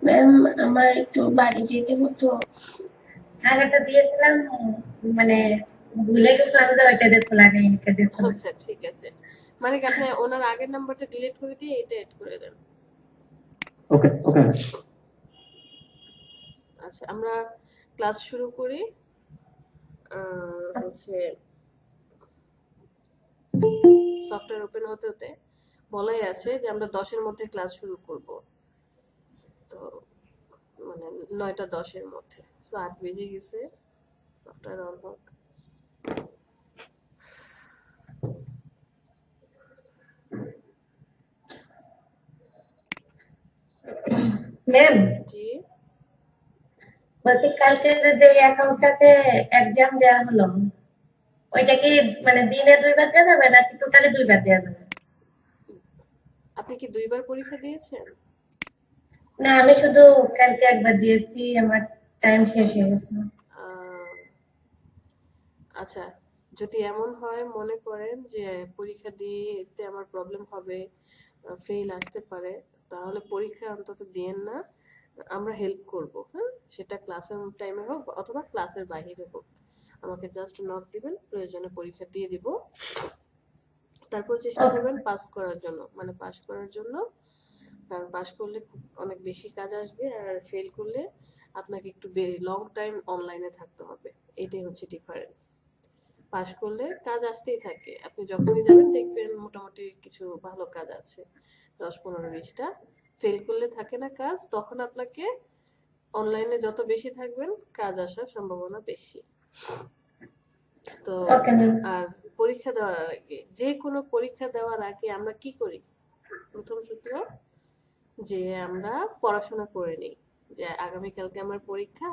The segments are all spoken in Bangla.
ম্যাম আমার একটু বাড়ি যেতে হতো। টাকাটা দিয়েছিলাম, মানে ভুলে গেছিলাম যে ওইটা দিয়ে খোলা নেই, এটা দিয়ে খোলা। আচ্ছা ঠিক আছে, মানে কি আপনি ওনার আগের নাম্বারটা ডিলিট করে দিয়ে এটা এড করে দেন। ওকে ওকে। আচ্ছা আমরা ক্লাস শুরু করি। হচ্ছে সফটওয়্যার ওপেন হতে হতে বলাই আছে যে আমরা 10-এর মধ্যে ক্লাস শুরু করব। তো মানে 9টা 10-এর মধ্যে। সো 8 বেজে গেছে, সফটওয়্যার অন হোক। ম্যাম জি। বলছি কালকে যে অ্যাকাউন্টটাতে এক্সাম দেওয়া হলো, ওইটা কি মানে দিনে 2 বার দেওয়া যাবে নাকি টোটালি 2 বার দেওয়া যাবে? আপনি কি 2বার পরীক্ষা দিয়েছেন? না, আমি শুধু কালকে একবার দিয়েছি, আমার টাইম শেষ হয়ে গেছে। আহ, আচ্ছা, যদি এমন হয় মনে করেন যে পরীক্ষা দিয়ে এতে আমার প্রবলেম হবে, ফেল আসতে পারে, তাহলে পরীক্ষা অন্তত দিয়েন না। আমরা হেল্প করব, হ্যাঁ? সেটা ক্লাসের টাইমে হোক অথবা ক্লাসের বাইরে হোক, আমাকে জাস্ট নক দিবেন, প্রয়োজনে পরীক্ষা দিয়ে দিব। তারপর চেষ্টা ওকে। করবেন পাস করার জন্য, মানে পাস করার জন্য। কারণ পাস করলে খুব অনেক বেশি কাজ আসবে, আর ফেল করলে আপনাকে একটু লং টাইম অনলাইনে থাকতে হবে। এটাই হচ্ছে ডিফারেন্স। পাস করলে কাজ আসতেই থাকে, আপনি যখনই যাবেন দেখবেন মোটামুটি কিছু ভালো কাজ আছে, 10 15 20টা। ফেল করলে থাকে না কাজ, তখন আপনাকে অনলাইনে যত বেশি থাকবেন কাজ আসার সম্ভাবনা বেশি। তো ওকে ম্যাম। আর পরীক্ষা দেওয়ার আগে, যে কোনো পরীক্ষা দেওয়ার আগে আমরা কি করি? প্রথম সূত্র যে আমরা পড়াশোনা করে নিই, যে আগামীকালকে আমার পরীক্ষা,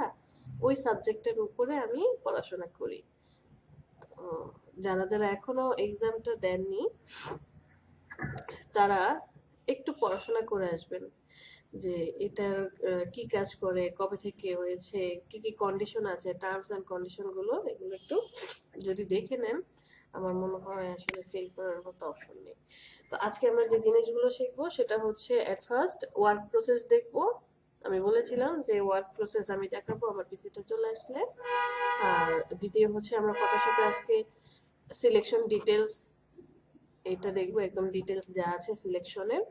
ওই সাবজেক্টের উপরে আমি পড়াশোনা করি। যারা যারা এখনো এক্সামটা দেননি তারা একটু পড়াশোনা করে আসবেন, যে এটার কি কাজ করে, কবে থেকে হয়েছে, কি কি কন্ডিশন আছে, টার্মস এন্ড কন্ডিশন গুলো, এগুলো একটু যদি দেখে নেন, আমার মনে হয় আসলে ফেল করার মতো অপশন নেই। তো আজকে আমরা যে জিনিসগুলো শিখবো সেটা হচ্ছে এট ফার্স্ট ওয়ার্ক প্রসেস দেখবো। আমি বলেছিলাম যে ওয়ার্ক প্রসেস আমি দেখাবো আমার পিসিটা চলে আসলে। আর দ্বিতীয় হচ্ছে আমরা ফটোশপে আজকে সিলেকশন ডিটেলস, এটা দেখবো একদম ডিটেলস যা আছে সিলেকশনের,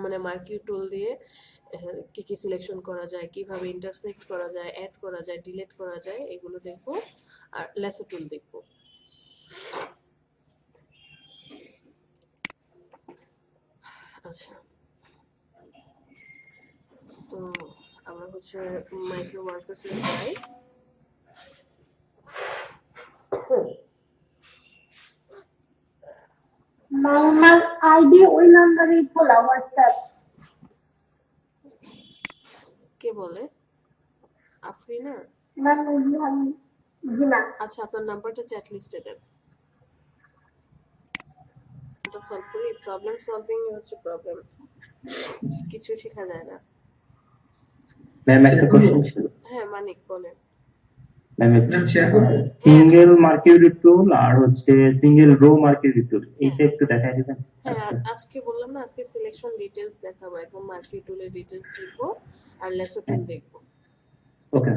মানে মার্কিউ টুল দিয়ে কি কি সিলেকশন করা যায়, কিভাবে ইন্টারসেক্ট করা যায়, অ্যাড করা যায়, ডিলিট করা যায়, এগুলো দেখবো। আর লেসো টুল দেখবো। আচ্ছা, তো আমরা হচ্ছে মাইক্রো ওয়ার্কার্স এর যাই। আমার আইডি ওই নাম্বারেই খোলা হোয়াটসঅ্যাপ। কে বলে? আফরিনা? ম্যাম আমি, জি না। আচ্ছা, আপনার নাম্বারটা চ্যাট লিস্টে দেন, এটা সলভ করি। প্রবলেম সলভিং হচ্ছে প্রবলেম, কিছু শেখা যায় না। ম্যাম একটা কোশ্চেন ছিল। হ্যাঁ মানিক বলেন। ম্যাম ম্যাম শেয়ার করবেন? হ্যাঁ সিঙ্গেল মার্কিউরি টুল আর হচ্ছে সিঙ্গেল রো মার্কিউরি টুল, হ্যাঁ এইটা একটু দেখাই দিবেন। হ্যাঁ, আচ্ছা আজকে বললাম না, আজকে সিলেকশন ডিটেলস দেখাবো, এখন মার্কি টুলের ডিটেলস দেখবো আর লেসো হ্যাঁ টুল দেখবো। ওকে।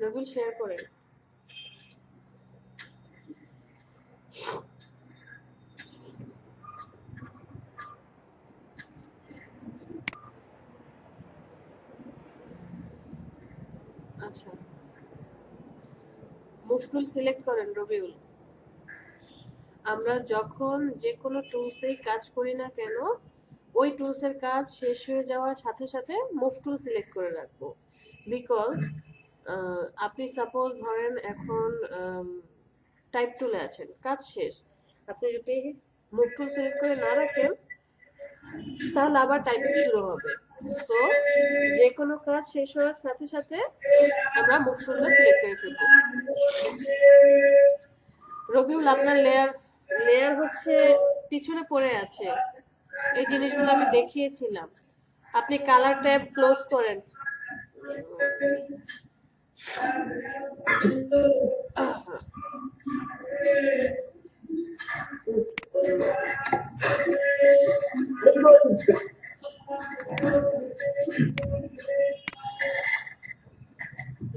রবিল শেয়ার করেন। আচ্ছা, মুভ টুল সিলেক্ট করেন রবিউল। আমরা যখন যে কোনো টুলসেই কাজ করি না কেন, ওই টুলসের কাজ শেষ হয়ে যাওয়ার সাথে সাথে মুভ টুল সিলেক্ট করে রাখবো। বিকজ আপনি সাপোজ ধরেন এখন টাইপ টুলে আছেন, কাজ শেষ, আপনি যদি মুভ টুল সিলেক্ট করে না রাখেন তাহলে আবার টাইপিং শুরু হবে। সো যে কোনো কাজ শেষ হওয়ার সাথে সাথে আমরা মুভ টুলটা সিলেক্ট করে ফেলবো। রবিউল আপনার লেয়ার লেয়ার হচ্ছে পিছনে পড়ে আছে, এই জিনিসগুলো আমি দেখিয়েছিলাম। আপনি কালার ট্যাব ক্লোজ করেন।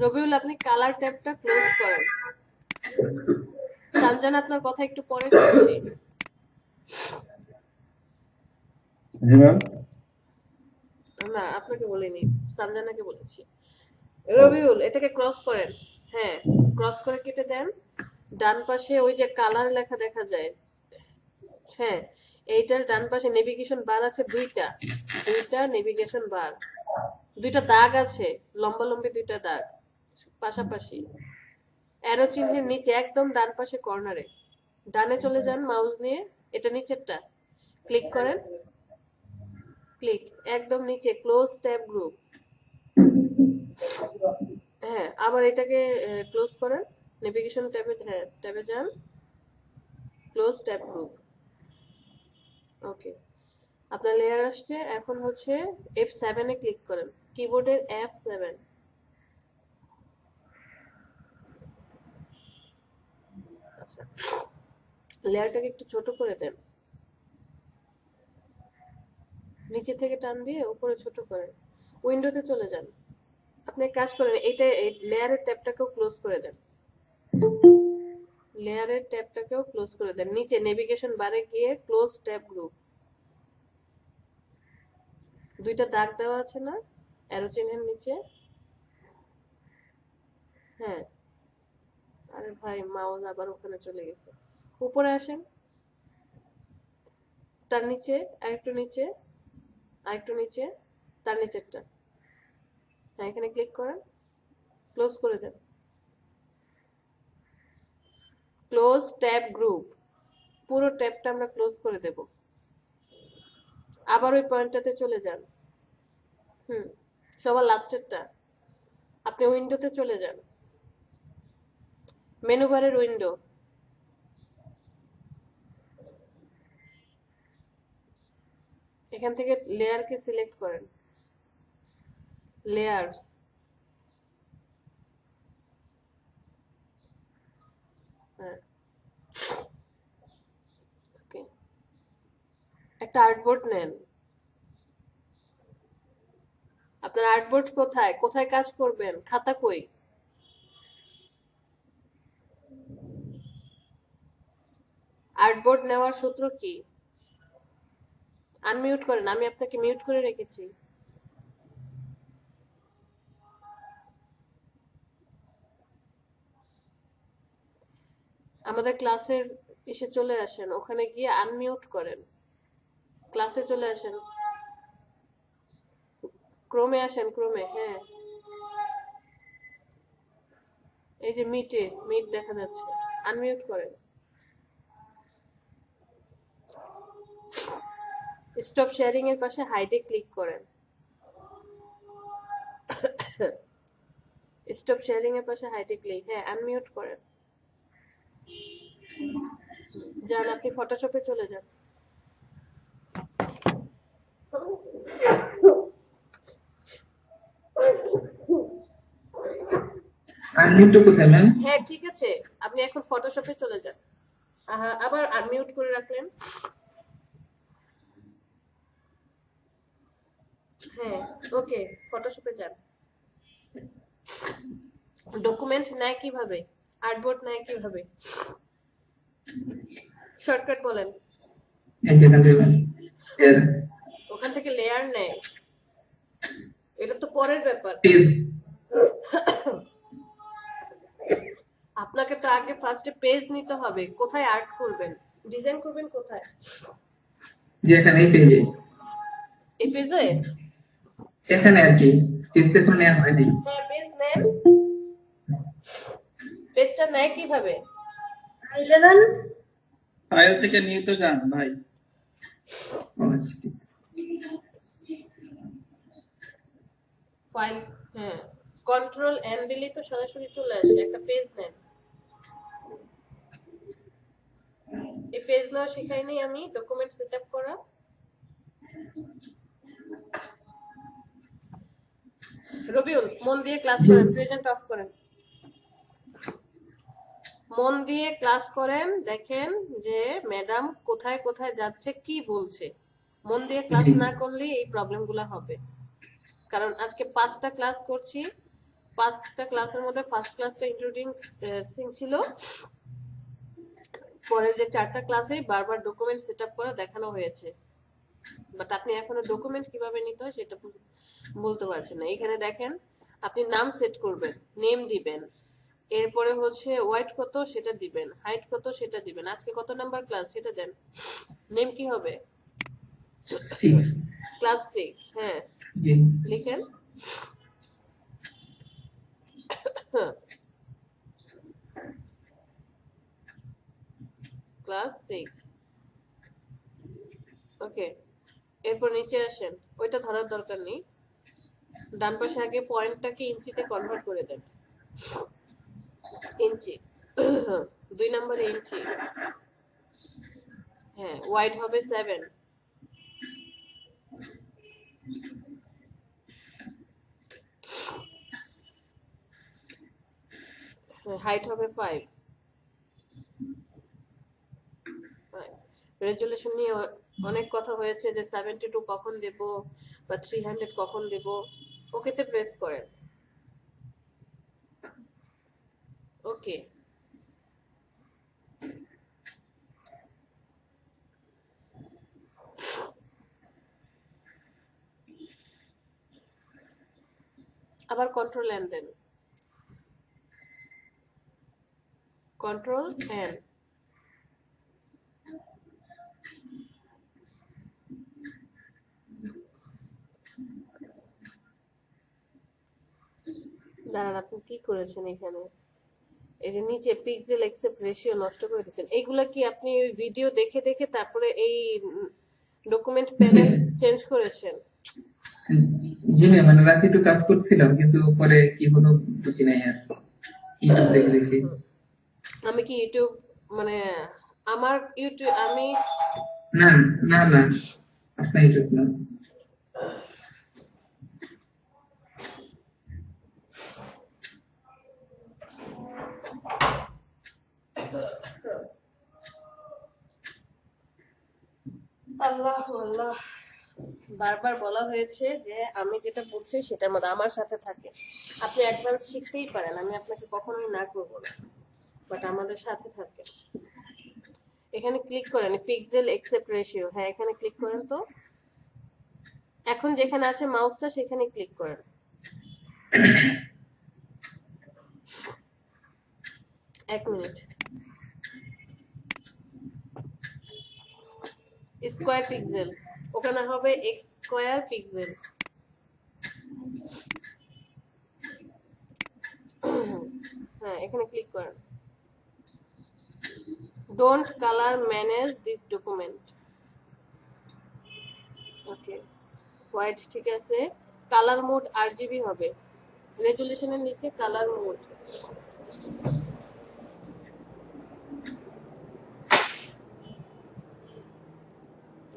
রবিউল, আপনি কালার ট্যাবটা ক্লোজ করেন। সানজান, আপনার কথা একটু পরে শুনছি। জি ম্যাম। না, আপনাকে বলিনি, সানজানাকে বলেছি। রবিউল, এটাকে ক্রস করেন। হ্যাঁ, ক্রস করে কেটে দেন। ডান পাশে ওই যে কালার লেখা দেখা যায়, হ্যাঁ, এইটার ডান পাশে নেভিগেশন বার আছে দুইটা, দুইটা নেভিগেশন বার, দুইটা দাগ আছে, লম্বা লম্বি দুইটা দাগ পাশাপাশি। অ্যারো চিহ্নের নিচে একদম ডান পাশে কর্নারে ডানে চলে যান মাউস নিয়ে, এটা নিচেরটা ক্লিক করেন, ক্লিক, একদম নিচে ক্লোজ ট্যাব গ্রুপ। হ্যাঁ, আবার এটাকে ক্লোজ করেন, নেভিগেশন ট্যাবে, হ্যাঁ ট্যাবে যান, ক্লোজ ট্যাব গ্রুপ। ওকে, আপনার লেয়ার আসছে। এখন হচ্ছে F7 এ ক্লিক করেন, কিবোর্ডের F7। আচ্ছা, লেয়ারটাকে একটু ছোট করে দেন, নিচে থেকে টান দিয়ে উপরে ছোট করেন। উইন্ডোতে চলে যান। আপনি এক কাজ করেন, এইটা এই লেয়ারের ট্যাবটাকেও ক্লোজ করে দেন, লেয়ারের ট্যাবটাকেও ক্লোজ করে দেন। নিচে নেভিগেশন বারে গিয়ে ক্লোজ ট্যাব গ্রুপ, দুইটা দাগ দেওয়া আছে না অ্যারো চিহ্নের নিচে? হ্যাঁ, আরে ভাই মাউস আবার ওখানে চলে গেছে। উপরে আসেন, তার নিচে, আরেকটু নিচে, আরেকটু নিচে, তার নিচেরটা। হ্যাঁ, এখানে ক্লিক করেন, ক্লোজ করে দেন, ক্লোজ ট্যাব গ্রুপ। পুরো ট্যাবটা আমরা ক্লোজ করে দেব। আবার ওই পয়েন্টটাতে চলে যান, হুম, সবার লাস্টেরটা। আপনি উইন্ডোতে চলে যান, মেনু বারের উইন্ডো, এখান থেকে লেয়ারকে সিলেক্ট করেন, লেয়ার্স, হ্যাঁ, ওকে। একটা আর্টবোর্ড নেন। আপনার আর্টবোর্ড কোথায়, কোথায় কাজ করবেন, খাতা কই? আর্টবোর্ড নেওয়ার সূত্র কি? আনমিউট করেন, আমি আপনাকে মিউট করে রেখেছি। আমাদের ক্লাসের এসে চলে আসেন, ওখানে গিয়ে আনমিউট করেন, ক্লাসে চলে আসেন, ক্রোমে আসেন, ক্রোমে, হ্যাঁ, এই যে মিটে, মিট দেখা যাচ্ছে, আনমিউট করেন, স্টপ শেয়ারিং এর পাশে হাইডে ক্লিক করেন, স্টপ শেয়ারিং এর পাশে হাইডে ক্লিক, হ্যাঁ আনমিউট করেন। যান, আপনি ফটোশপে চলে যান। আনমিউট কোথায় ম্যাম? হ্যাঁ ঠিক আছে, আপনি এখন ফটোশপে চলে যান। আবার আনমিউট করে রাখলেন। হ্যাঁ, ওকে, ফটোশপে যান। ডকুমেন্ট নেয় কিভাবে, আর্টবোর্ড নেয় কিভাবে, শর্টকাট বলেন। এই যে এখান থেকে ম্যাম, ওখান থেকে লেয়ার নেয়, এটা তো পরের ব্যাপার। পেজ, আপনাকে তো আগে ফার্স্টে পেজ নিতে হবে, কোথায় আর্ট করবেন, ডিজাইন করবেন কোথায়? যে এখানে এই পেজে, এই পেজে, এখানে আর কি, পেজ তো এখন নেওয়া হয়নি। হ্যাঁ পেজ নেন। পেজটা নেয় কিভাবে? ইলেভেন ফাইল থেকে নিয়ে তো যান ভাই। ও আচ্ছা, ফাইল, হ্যাঁ, কন্ট্রোল এন দিলেই তো সরাসরি চলে আসে। একটা পেজ নেন, এই পেজ নেওয়া শেখাইনি আমি, ডকুমেন্ট সেটআপ করা। রবিউল, মন দিয়ে ক্লাস করেন, প্রেজেন্ট অফ করেন, মন দিয়ে ক্লাস করেন, দেখেন যে ম্যাডাম কোথায় কোথায় যাচ্ছে, কি বলছে। মন দিয়ে ক্লাস জি। না করলে এই প্রবলেমগুলো হবে। কারণ আজকে 5টা ক্লাস করছি, 5টা ক্লাসের মধ্যে ফার্স্ট ক্লাসটা ইন্ট্রোডিউসিং ছিল, পরের যে 4টা ক্লাসে বারবার ডকুমেন্ট সেট আপ করা দেখানো হয়েছে, বাট আপনি এখনো ডকুমেন্ট কিভাবে নিতে হয় সেটা বলতে পারছেন না। এখানে দেখেন আপনি নাম সেট করবেন, নেম দিবেন, এরপরে হচ্ছে ওয়েট কত সেটা দিবেন, হাইট কত সেটা দিবেন, আজকে কত নাম্বার ক্লাস সেটা দেন। নেম কি হবে? 6। ক্লাস 6। হ্যাঁ, জি। লিখেন। ক্লাস 6। ওকে, এরপর নিচে আসেন, ওইটা ধরার দরকার নেই, ডান পাশে আগে পয়েন্টটাকে ইঞ্চিতে কনভার্ট করে দেন। ইঞ্চি 2 নম্বরে ইঞ্চি। হ্যাঁ, ওয়াইড হবে 7, হাইট হবে 5। রেজুলেশন নিয়ে অনেক কথা হয়েছে যে 72 কখন দেব বা 300 কখন দেব। ওকেতে প্রেস করেন। ওকে, আবার কন্ট্রোল এন দেন, কন্ট্রোল এন। দাঁড়ান, আপনি কি করেছেন এখানে? এই যে নিচে পিক্সেল অ্যাকসেপ্ট রেশিও নষ্ট করে দিয়েছেন, এইগুলা কি আপনি ভিডিও দেখে দেখে তারপরে এই ডকুমেন্ট জি প্যানেল চেঞ্জ করেছেন? জি ম্যাম, মানে রাতে একটু কাজ করছিলাম কিন্তু পরে কি হলো বুঝি নাই আর, ইউটিউব দেখে দেখে। আমি কি ইউটিউব মানে আমার ইউটিউব আমি না না না, আপনার ইউটিউব না। আল্লাহ আল্লাহ, বারবার বলা হয়েছে যে আমি যেটা বলছি সেটার মধ্যে আমার সাথে থাকে। আপনি অ্যাডভান্স শিখতেই পারেন, আমি আপনাকে কখনোই না করবো না, বাট আমাদের সাথে থাকে। এখানে ক্লিক করেন পিক্সেল অ্যাকসেপ্ট রেশিও, হ্যাঁ এখানে ক্লিক করেন তো। এখন যেখানে আছে মাউসটা সেখানে ক্লিক করেন। এক মিনিট। স্কয়ার পিক্সেল, ওখানে হবে এক্স স্কয়ার পিক্সেল। হ্যাঁ, এখানে ক্লিক করেন। Don't colour manage this document. Okay, white ঠিক আছে। কালার মোড আরজিবি হবে, রেজুলেশনের নিচে কালার মোড।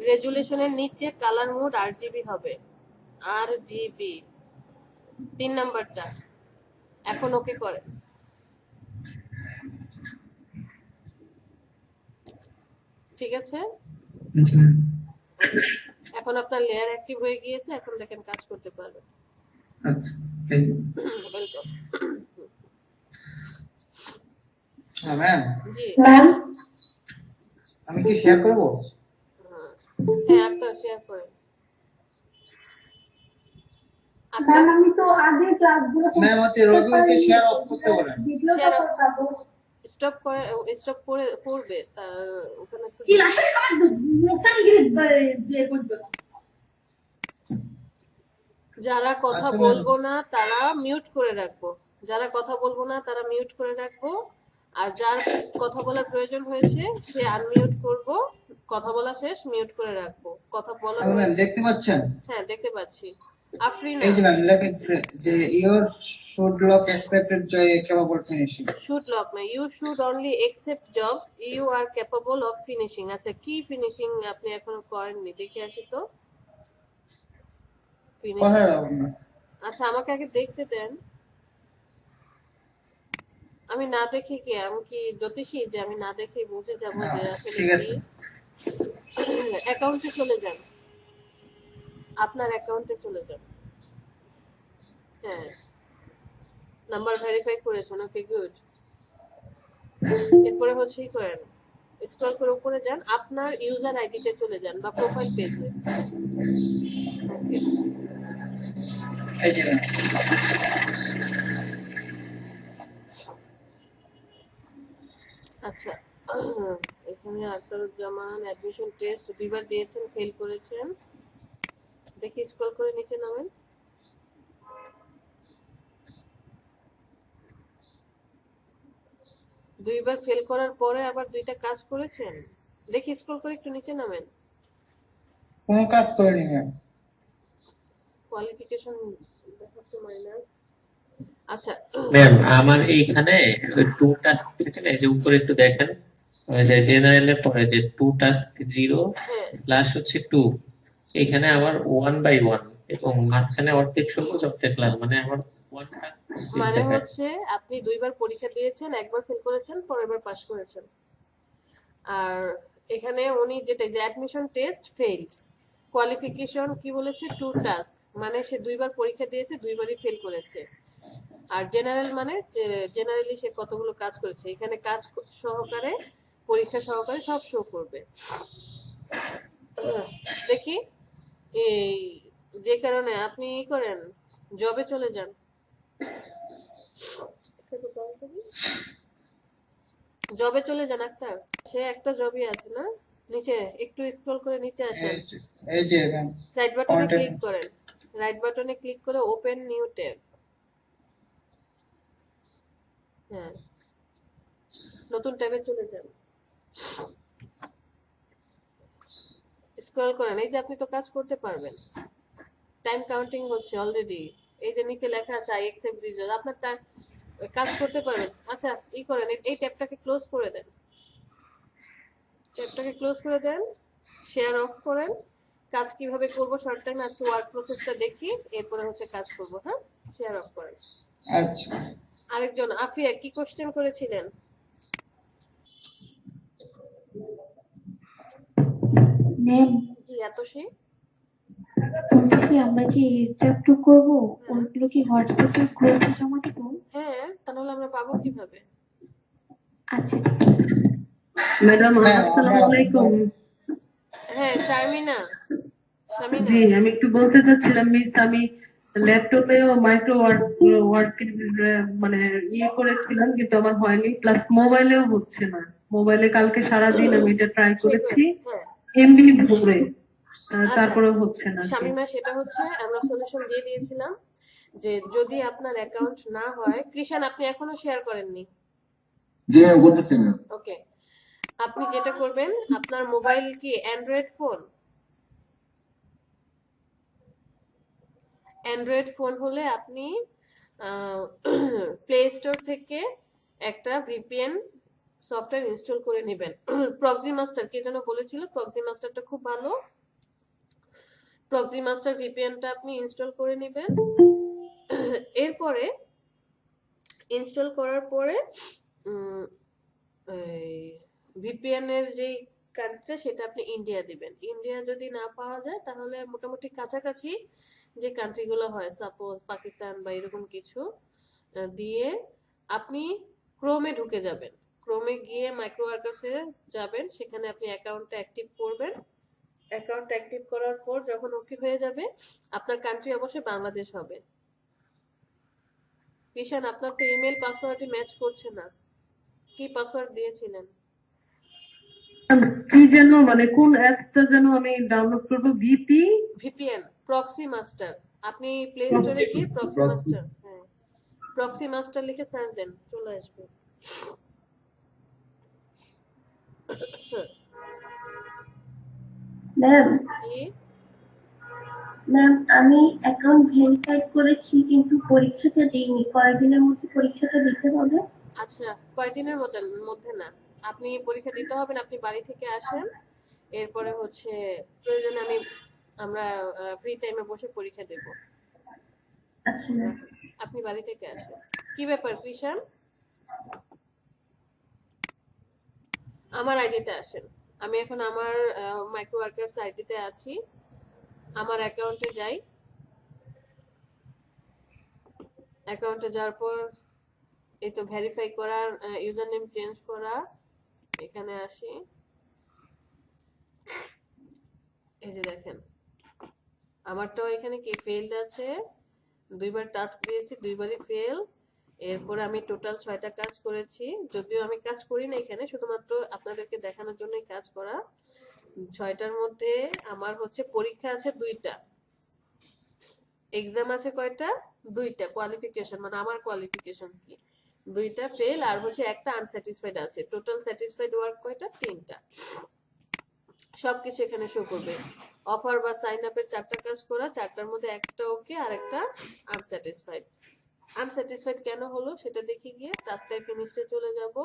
রেজুলেশনের নিচে কালার মোড আরজিবি হবে, আরজিবি 3 নাম্বারটা। এখন ওকে করে। ঠিক আছে, জি ম্যাম। এখন আপনার লেয়ার অ্যাক্টিভ হয়ে গিয়েছে, এখন দেখেন কাজ করতে পারবেন। আচ্ছা, থ্যাংক ইউ। ওয়েলকাম। হ্যাঁ ম্যাম, জি, ম্যাম, আমি কি শেয়ার করব? হ্যাঁ আপনার শেয়ার করেন। আপনার ম্যাম আমি তো আগে ক্লাসগুলো ম্যাম হচ্ছে রবিউলকে শেয়ার অফ করতে বলেন। ভিডিও শেয়ার কল পাবো। স্টপ করে, স্টপ করে করবে তার ওখানে তো কি আসলে সবাই মোশন গ্রিড দিয়ে করবে। যারা কথা আচ্ছা বলবো ম্যাম, না তারা মিউট করে রাখবো, যারা কথা বলবো না তারা মিউট করে রাখবো, আর যার কথা বলার প্রয়োজন হয়েছে সে আনমিউট করব, কথা বলা শেষ মিউট করে রাখবো, কথা বলা হ্যালো ম্যাম, দেখতে পাচ্ছেন? হ্যাঁ দেখতে পাচ্ছি। আফরিনা, এই যে ম্যাম লেখেছে যে your should lock expected joy কেবল ফিনিশিং। শুড লক না, you should only accept jobs you are capable of finishing. আচ্ছা, কি ফিনিশিং আপনি এখনো করেননি? দেখে আসি তো ফিনিশিং। কোথায় যাবো না? আচ্ছা, আমাকে আগে দেখতে দেন, আমি না দেখে কি, আমি কি জ্যোতিষী যে আমি না দেখে বুঝে যাব যে আসলে ঠিক কি? আছে। অ্যাকাউন্টে চলে যান, আপনার অ্যাকাউন্টে চলে যান। নাম্বার ভেরিফাই করেছেন, ওকে গুড। এরপরে হচ্ছে কি করেন, স্ক্রল করে উপরে যান, আপনার ইউজার আইডিতে চলে যান বা প্রোফাইল পেজে। ওকে, এই যে ম্যাম। আচ্ছা। এখানে আখতারুজ্জামান অ্যাডমিশন টেস্ট 2বার দিয়েছেন, ফেল করেছেন। দেখি স্ক্রল করে নিচে নামেন। 2বার ফেল করার পরে আবার 2টা কাজ করেছেন। দেখি স্ক্রল করে একটু নিচে নামেন। কোনো কাজ করিনি ম্যাম। কোয়ালিফিকেশন দেখাচ্ছে মাইনাস। আচ্ছা, ম্যাম আমার এইখানে ওই টু টাস্ক দিয়েছেন, এই যে উপরে একটু দেখেন, ওই যে জেনারেলের পরে যে টু টাস্ক 0 হ্যাঁ, স্ল্যাশ হচ্ছে 2, এখানে আমার 1/1 এবং মাঝখানে অর্ধেক সবুজ অর্ধেক লাল, মানে আমার 1 টাস্ক মানে দেখায়। হচ্ছে আপনি 2বার পরীক্ষা দিয়েছেন, একবার ফেল করেছেন, পরের বার পাস করেছেন। আর এখানে উনি যেটা যে অ্যাডমিশন টেস্ট ফেইলড, কোয়ালিফিকেশন কি বলেছে, টু টাস্ক, মানে সে 2বার পরীক্ষা দিয়েছে, 2বারই ফেল করেছে। আর জেনারেল মানে জেনারেলি সে কতগুলো কাজ করেছে, এখানে কাজ সহকারে পরীক্ষা সহকারে সব শো করবে। দেখি, এই যে কারণে আপনি ই করেন, জবে চলে যান। জবে চলে যান আক্তার, সে একটা জবই আছে না? নিচে একটু স্ক্রল করে নিচে আসেন, এই যে ম্যাম। রাইট বাটনে কন্টেন্ট। ক্লিক করেন, রাইট বাটনে ক্লিক করে ওপেন নিউ ট্যাব। হ্যাঁ, নতুন ট্যাবে চলে যান, স্ক্রল করেন। এই যে আপনি তো কাজ করতে পারবেন, টাইম কাউন্টিং হচ্ছে অলরেডি। এই যে নিচে লেখা আছে আই অ্যাকসেপ্ট রিজাল্ট, আপনার কাজ করতে পারবেন। আচ্ছা, ই করেন, এই ট্যাবটাকে ক্লোজ করে দেন, ট্যাবটাকে ক্লোজ করে দেন, শেয়ার অফ করেন। কাজ কিভাবে করব শর্ট টাইমে আজকে ওয়ার্ক প্রসেসটা দেখি, এরপরে হচ্ছে কাজ করব। হ্যাঁ, শেয়ার অফ করেন। আচ্ছা আরেকজন আফিয়া কি কোশ্চেন করেছিলেন? ম্যাম, জি আতশী। ওটা কি আমরা যে স্টেপ টু করবো, হ্যাঁ, ওইগুলো কি হোয়াটসঅ্যাপে গ্রুপে জমা দিব? হ্যাঁ, তাহলে আমরা পাবো কিভাবে? আচ্ছা ঠিক আছে। Madam ma'am. আসসালামু আলাইকুম। হ্যাঁ, শারমিনা, শামিনা। জি আমি একটু বলতে চাচ্ছিলাম মিস, আমি ল্যাপটপেও মাইক্রো ওয়ার্ক মানে করেছিলাম কিন্তু আমার হয়নি, প্লাস মোবাইলেও হচ্ছে না। মোবাইলে কালকে সারাদিন আমি এটা ট্রাই সেগুলো, করেছি, হ্যাঁ। এমবি ভরে, আচ্ছা তারপরেও হচ্ছে না আর কি। শামিমা, সেটা হচ্ছে আমরা সলিউশন দিয়ে দিয়েছিলাম যে যদি আপনার অ্যাকাউন্ট না হয়, কৃষান আপনি এখনো শেয়ার করেননি। জি ম্যাম করতেছি ম্যাম। ওকে, আপনি যেটা করবেন, আপনার মোবাইল কি অ্যান্ড্রয়েড ফোন? অ্যান্ড্রয়েড ফোন হলে আপনি প্লে স্টোর থেকে একটা ভিপিএন সফটওয়্যার ইনস্টল করে নেবেন। প্রক্সি মাস্টার কে যেন বলেছিল, প্রক্সি মাস্টারটা খুব ভালো। প্রক্সি মাস্টার ভিপিএনটা আপনি ইনস্টল করে নেবেন। এরপরে ইনস্টল করার পরে ভিপিএন এর যেই কান্ট্রিটা সেটা আপনি ইন্ডিয়া দিবেন। ইন্ডিয়া যদি না পাওয়া যায় তাহলে মোটামুটি কাছাকাছি যে কান্ট্রিগুলো হয়, সাপোজ পাকিস্তান বা এরকম কিছু দিয়ে আপনি ক্রোমে ঢুকে যাবেন। ক্রোমে গিয়ে মাইক্রো ওয়ার্কার্সে যাবেন, সেখানে আপনি অ্যাকাউন্টটা অ্যাক্টিভ করবেন। অ্যাকাউন্ট অ্যাক্টিভ করার পর যখন ওকে হয়ে যাবে, আপনার কান্ট্রি অবশ্যই বাংলাদেশ হবে। কিষান, আপনার তো ইমেল পাসওয়ার্ডই ম্যাচ করছে না, কি পাসওয়ার্ড দিয়েছিলেন? কি যেন মানে কোন অ্যাপসটা যেন আমি ডাউনলোড করবো, ভিপিএন, প্রক্সি মাস্টার। আপনি প্লে স্টোরে গিয়ে প্রক্সি মাস্টার, হ্যাঁ, প্রক্সি মাস্টার লিখে সার্চ দেন, চলে আসবে। ম্যাম, জি, ম্যাম আমি অ্যাকাউন্ট ভেরিফাই করেছি কিন্তু পরীক্ষাটা দিইনি, কয়েকদিনের মধ্যে পরীক্ষাটা দিতে হবে। আচ্ছা, কয়দিনের মধ্যে না, আপনি পরীক্ষা দিতে হবে না, আপনি বাড়ি থেকে আসেন। এরপরে হচ্ছে প্রয়োজনে আমরা ফ্রি টাইমে বসে পরীক্ষা দেব। আচ্ছা ম্যাম। আপনি বাড়ি থেকে আসেন। কি ব্যাপার কৃষান? আমার আইডিতে আসেন। আমি এখন আমার মাইক্রো ওয়ার্কার্স আইডিতে আছি। আমার অ্যাকাউন্টে যাই। অ্যাকাউন্টে যাওয়ার পর এই তো ভেরিফাই করা, ইউজার নেম চেঞ্জ করা, এখানে আসি, এই যে দেখেন আমারটাও এখানে কি ফেইলড আছে, দুইবার টাস্ক দিয়েছি, দুইবারই ফেল। এরপরে আমি টোটাল 6টা কাজ করেছি, যদিও আমি কাজ করি না এখানে, শুধুমাত্র আপনাদেরকে দেখানোর জন্যই কাজ করা। 6টার মধ্যে আমার হচ্ছে পরীক্ষা আছে 2টা, এক্সাম আছে কয়টা, 2টা, কোয়ালিফিকেশন মানে আমার কোয়ালিফিকেশন কি, 2টা ফেল আর হচ্ছে একটা আনস্যাটিসফাইড আছে। টোটাল স্যাটিসফাইড ওয়ার্ক কয়টা, 3টা। সবকিছু এখানে শো করবে। অফার বা সাইন আপের 4টা কাজ করা, 4টার মধ্যে একটা ওকে আর একটা আনস্যাটিসফাইড। আনস্যাটিসফাইড কেন হলো সেটা দেখে গিয়ে টাস্কটাই ফিনিশে চলে যাব।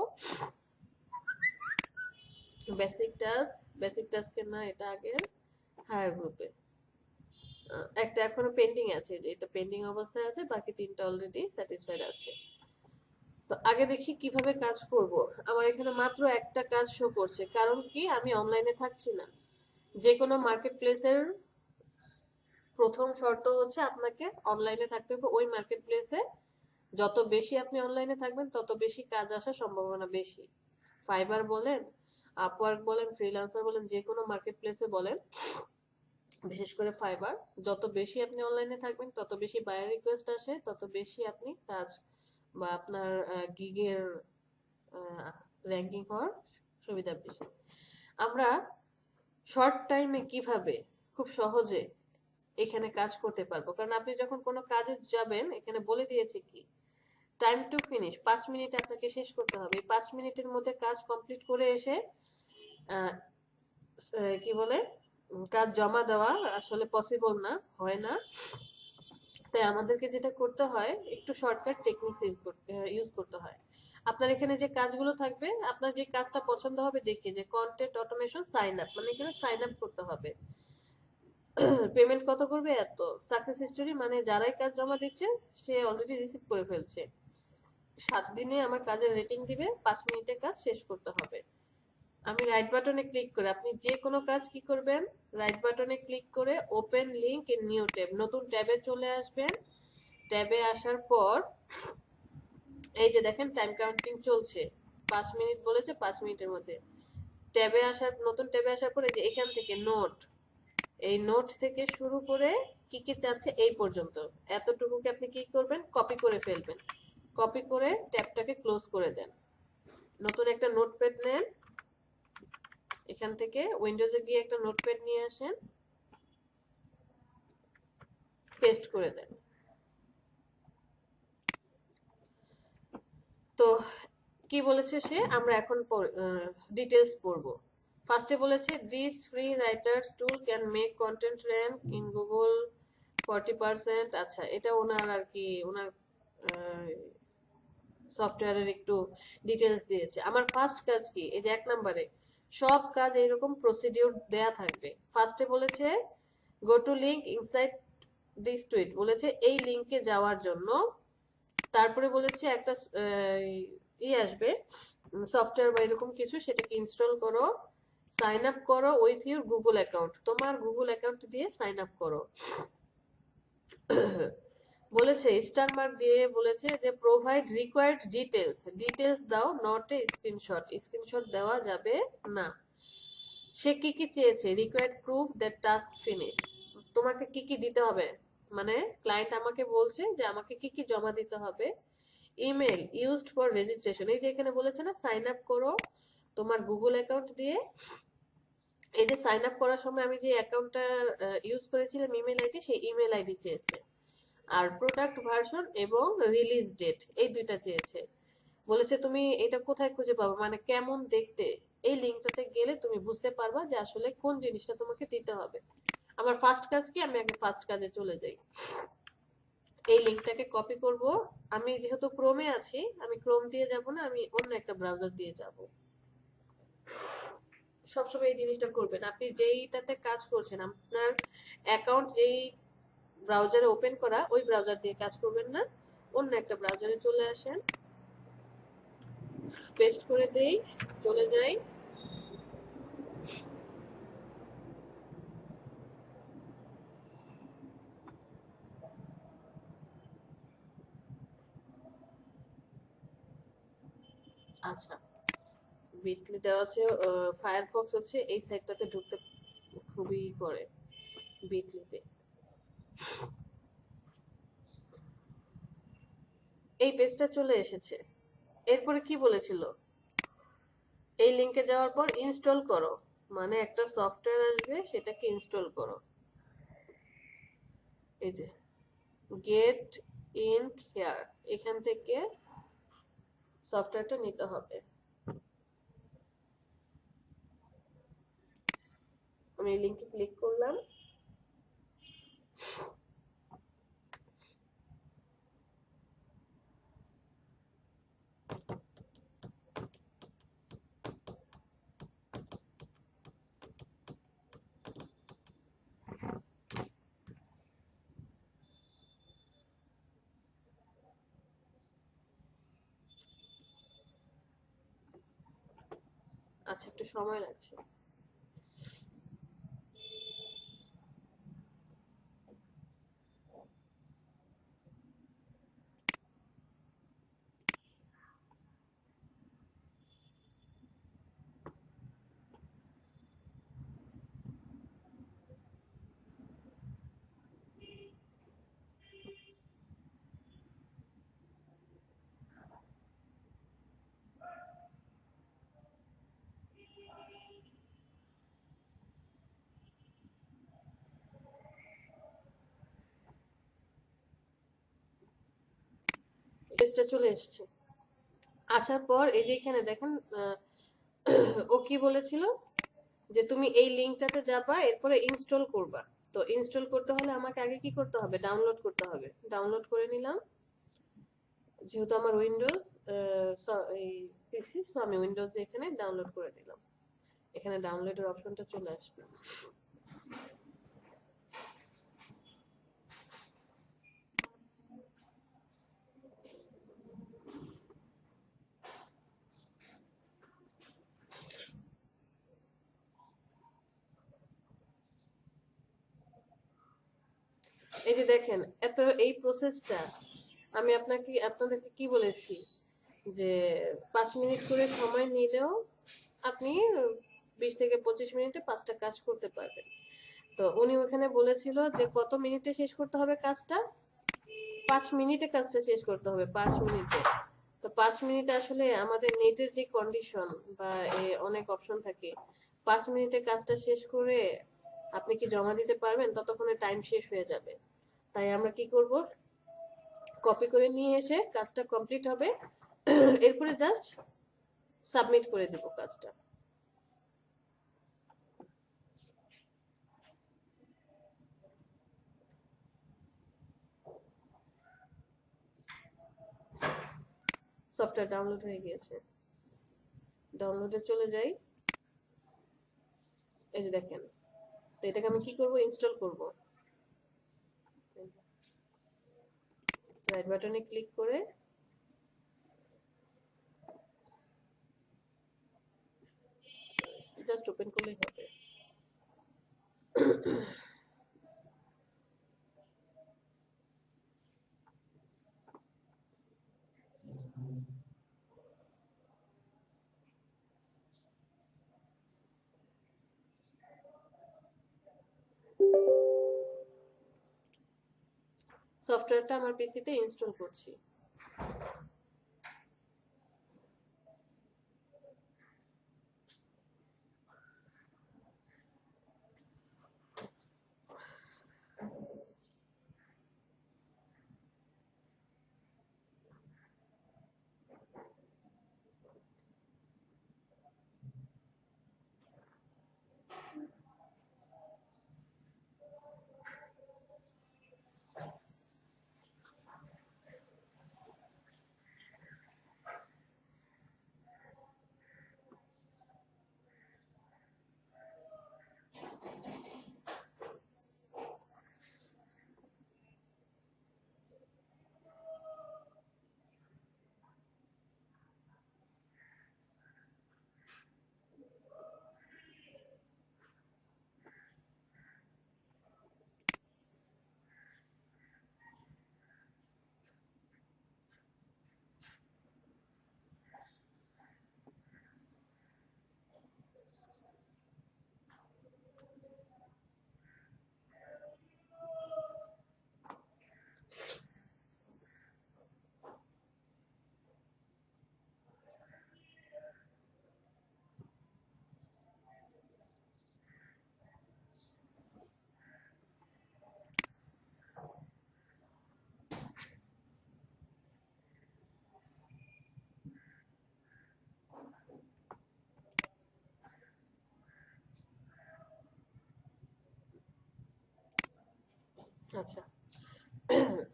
বেসিক টাস্কের না, এটা আগের হায়ার গ্রুপে। একটা এখনো পেন্ডিং আছে, যে এটা পেন্ডিং অবস্থায় আছে, বাকি 3টা অলরেডি স্যাটিসফাইড আছে। তো আগে দেখি কিভাবে কাজ করব। আমার এখানে মাত্র একটা কাজ শো করছে, কারণ কি আমি অনলাইনে থাকছি না। যে কোনো মার্কেট প্লেসের প্রথম শর্ত হচ্ছে আপনাকে অনলাইনে থাকতে হবে। ওই মার্কেট প্লেসে যত বেশি আপনি অনলাইনে থাকবেন তত বেশি কাজ আসার সম্ভাবনা বেশি। ফাইবার বলেন, আপওয়ার্ক বলেন, ফ্রিল্যান্সার বলেন, যে কোনো মার্কেট প্লেসে বলেন, বিশেষ করে ফাইবার, যত বেশি আপনি অনলাইনে থাকবেন তত বেশি বায়ার রিকোয়েস্ট আসে, তত বেশি আপনি কাজ বা আপনার গিগের র্যাঙ্কিং হওয়ার সুবিধা বেশি। আমরা শর্ট টাইমে কিভাবে খুব সহজে এখানে কাজ করতে পারবো, কারণ আপনি যখন কোনো কাজে যাবেন এখানে বলে দিয়েছে কি টাইম টু ফিনিশ, 5 মিনিটে আপনাকে শেষ করতে হবে। এই 5 মিনিটের মধ্যে কাজ কমপ্লিট করে এসে কি বলে কাজ জমা দেওয়া আসলে পসিবল না, হয় না। তাই আমাদেরকে যেটা করতে হয়, একটু শর্টকাট টেকনিক্স ইউজ করতে হয়। আপনার এখানে যে কাজগুলো থাকবে, আপনার যে কাজটা পছন্দ হবে দেখে, যে কন্টেন্ট অটোমেশন সাইন আপ, মানে এখানে সাইন আপ করতে হবে। পেমেন্ট কত করবে এত, সাকসেস হিস্টোরি মানে যারাই কাজ জমা দিচ্ছে সে অলরেডি রিসিভ করে ফেলছে, 7 দিনে আমার কাজের রেটিং দিবে, 5 মিনিটে কাজ শেষ করতে হবে। আমি রাইট বাটনে ক্লিক করে, আপনি যে কোনো কাজ কি করবেন, রাইট বাটনে ক্লিক করে open link in new tab, নতুন ট্যাবে চলে আসবেন। ট্যাবে আসার পর এই যে দেখেন টাইম কাউন্টিং চলছে, 5 মিনিট বলেছে, 5 মিনিটের মধ্যে ট্যাবে আসার, নতুন ট্যাবে আসার পরে যে এখান থেকে নোট, এই নোট থেকে শুরু করে কি কি চাচ্ছে এই পর্যন্ত, এতটুকুকে আপনি কি করবেন, কপি করে ফেলবেন। কপি করে ট্যাবটাকে ক্লোজ করে দেন। নতুন একটা নোটপ্যাড নেন, এখান থেকে উইন্ডোজে গিয়ে একটা নোটপ্যাড নিয়ে আসেন, পেস্ট করে দেন। তো কি বলেছে সে, আমরা এখন ডিটেলস পড়বো। ফার্স্টে বলেছে this free writers tool can make content rank in Google 40%। আচ্ছা, এটা ওনার আর কি, ওনার সফটওয়্যারের একটু ডিটেলস দিয়েছে। আমার ফার্স্ট কাজ কি, এই যে 1 নম্বরে সব কাজ এইরকম প্রসিডিউর দেয়া থাকবে। ফার্স্টে বলেছে go to link inside this tweet, বলেছে এই লিংকে যাওয়ার জন্য। তারপরে বলেছে একটা আসবে সফটওয়্যার বা এরকম কিছু, সেটাকে ইনস্টল করো, সাইন আপ করো উইথ ইউর গুগল অ্যাকাউন্ট, তোমার গুগল অ্যাকাউন্ট দিয়ে সাইন আপ করো। বলেছে স্টার মার্ক দিয়ে বলেছে যে প্রোভাইড রিকোয়ার্ড ডিটেলস দাও, নট এ স্ক্রিনশট, স্ক্রিনশট দেওয়া যাবে না। সে কি কি চেয়েছে, required proof that task finish, তোমাকে কি কি দিতে হবে, মানে ক্লায়েন্ট আমাকে বলছে যে আমাকে কি কি জমা দিতে হবে। ইমেল ইউজড ফর রেজিস্ট্রেশন, এই যে এখানে বলেছে না সাইন আপ করো তোমার গুগল অ্যাকাউন্ট দিয়ে, এই যে সাইন আপ করার সময় আমি যে অ্যাকাউন্টটা ইউজ করেছিলাম ইমেল আইডি, সেই ইমেল আইডি চেয়েছে। আর প্রোডাক্ট ভার্সন এবং রিলিজ ডেট, এই দুইটা চেয়েছে। বলেছে তুমি এটা কোথায় খুঁজে পাবো, মানে কেমন দেখতে, এই লিঙ্কটাতে গেলে তুমি বুঝতে পারবা যে আসলে কোন জিনিসটা তোমাকে দিতে হবে। আমার ফার্স্ট কাজ কি, আমি আগে ফার্স্ট কাজে চলে যাই। এই লিঙ্কটাকে কপি করব। আমি যেহেতু ক্রোমে আছি, আমি ক্রোম দিয়ে যাব না, আমি অন্য একটা ব্রাউজার দিয়ে যাব। সবসময় এই জিনিসটা করবেন, আপনি যেইটাতে কাজ করছেন আপনার অ্যাকাউন্ট যেই ব্রাউজারে ওপেন করা, ওই ব্রাউজার দিয়ে কাজ করবেন না, অন্য একটা ব্রাউজারে চলে আসেন। পেস্ট করে দেই, চলে যাই। আচ্ছা, বিটলি দেওয়া আছে। ফায়ারফক্স হচ্ছে এই সাইটটাতে ঢুকতে খুবই করে বিটলিতে। এই পেজটা চলে এসেছে। এরপরে কি বলেছিল? এই লিংকে যাওয়ার পর ইনস্টল করো, মানে একটা সফটওয়্যার আসবে, সেটাকে ইনস্টল করো। এই যে গেট ইন হেয়ার, এখান থেকে সফটওয়্যারটা নিতে হবে। আমি এই লিংকে ক্লিক করলাম। আচ্ছা, একটু সময় লাগছে। পেজটা চলে এসেছে। আসার পর এই যে এখানে দেখেন, ও কি বলেছিল যে তুমি এই লিংকটাতে যাবা, এরপরে ইনস্টল করবা। তো ইনস্টল করতে হলে আমাকে আগে কি করতে হবে? ডাউনলোড করতে হবে। ডাউনলোড করে নিলাম। যেহেতু আমার উইন্ডোজ এই পিসি, সো আমি উইন্ডোজ এখানে ডাউনলোড করে নিলাম। এখানে ডাউনলোডের অপশনটা চলে আসবে। এই যে দেখেন, এই প্রসেসটা আমি আপনাদেরকে কি বলেছি যে 5 মিনিট করে সময় নিলেও আপনি 20 থেকে 25 মিনিটে 5টা কাজ করতে পারবেন। তো উনি ওখানে বলেছিল যে কত মিনিটে শেষ করতে হবে কাজটা? 5 মিনিটে কাজটা শেষ করতে হবে, 5 মিনিটে। তো 5 মিনিটে আসলে আমাদের নেটের যে কন্ডিশন বা অনেক অপশন থাকে, 5 মিনিটে কাজটা শেষ করে আপনি কি জমা দিতে পারবেন? ততক্ষণে টাইম শেষ হয়ে যাবে। তাই আমরা কি করব? কপি করে নিয়ে এসে কাজটা কমপ্লিট হবে, এরপরে জাস্ট সাবমিট করে দেব কাজটা। সফটওয়্যার ডাউনলোড হয়ে গিয়েছে। ডাউনলোডে চলে যাই। এই যে দেখেন, তো এটাকে আমি কি করব? ইনস্টল করব। রাইট বাটনে ক্লিক করে জাস্ট ওপেন করলেই হবে। সফটওয়্যারটা আমার পিসিতে ইনস্টল করছি। আচ্ছা,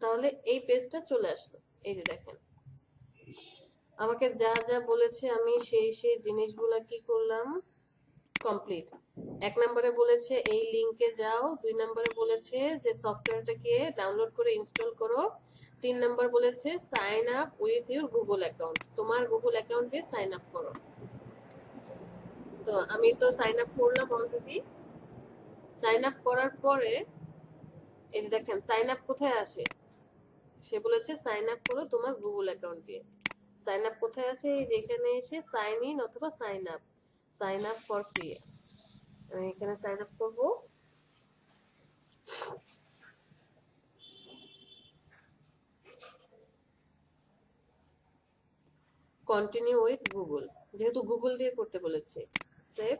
তাহলে এই পেজটা চলে আসলো। এই যে দেখেন, আমাকে যা যা বলেছে আমি সেই সেই জিনিসগুলা কি করলাম, কমপ্লিট। 1 নম্বরে বলেছে এই লিংকে যাও, 2 নম্বরে বলেছে যে সফটওয়্যারটাকে ডাউনলোড করে ইনস্টল করো, 3 নম্বর বলেছে sign up with your Google account, তোমার গুগল অ্যাকাউন্ট দিয়ে সাইন আপ করো। তো আমি তো সাইন আপ করলাম অলরেডি। সাইন আপ করার পরে এই যে দেখেন সাইন আপ কোথায় আসে, সে বলেছে সাইন আপ করো তোমার গুগল অ্যাকাউন্ট দিয়ে। সাইন আপ কোথায় আছে, এই যে এখানে এসে সাইন ইন অথবা সাইন আপ ফর ফ্রি। আমি এখানে সাইন আপ করবো। কন্টিনিউ উইথ গুগল, যেহেতু গুগল দিয়ে করতে বলেছে। সেভ।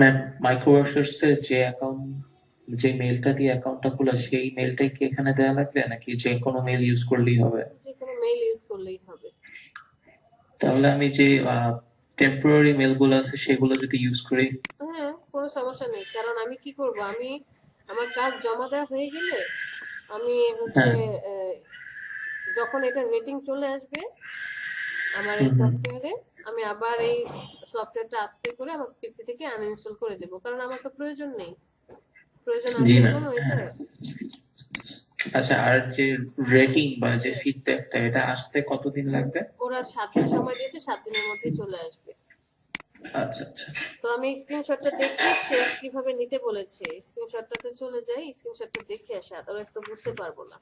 ম্যাম, মাইক্রোওয়ার্কস এর যে অ্যাকাউন্ট, যে মেলটা দিয়ে অ্যাকাউন্টটা খোলা, সেই মেলটাই কি এখানে দেওয়া লাগবে নাকি যে কোনো মেল ইউজ করলেই হবে? যে কোনো মেইল ইউজ করলেই হবে। তাহলে আমি যে টেম্পোরারি মেল গুলো আছে সেগুলো যদি ইউজ করি? হ্যাঁ, কোনো সমস্যা নেই, কারণ আমি কি করব, আমি আমার কাজ জমা দেওয়া হয়ে গেলে আমি হচ্ছে হ্যাঁ। আহ, যখন এটা রেটিং চলে আসবে আমার এই হুম হুম। সফটওয়্যারে, আমি আবার এই সফটওয়্যারটা আস্তে করে আমার পিসি থেকে আনইনস্টল করে দেব, কারণ আমার তো প্রয়োজন নেই। প্রয়োজন জি আছে ম্যাম। কোনো এটা? আচ্ছা, আর যে রেটিং বা যে ফিডব্যাকটা, এটা আসতে কতদিন লাগবে? ওরা 7 দিন সময় দিয়েছে, 7 দিনের মধ্যেই চলে আসবে। আচ্ছা আচ্ছা। তো আমি স্ক্রিনশটটা দেখি সে কিভাবে নিতে বলেছে, স্ক্রিনশটটাতে চলে যাই, স্ক্রিনশটটা দেখে আসি, আদারওয়াইজ তো বুঝতে পারবো না।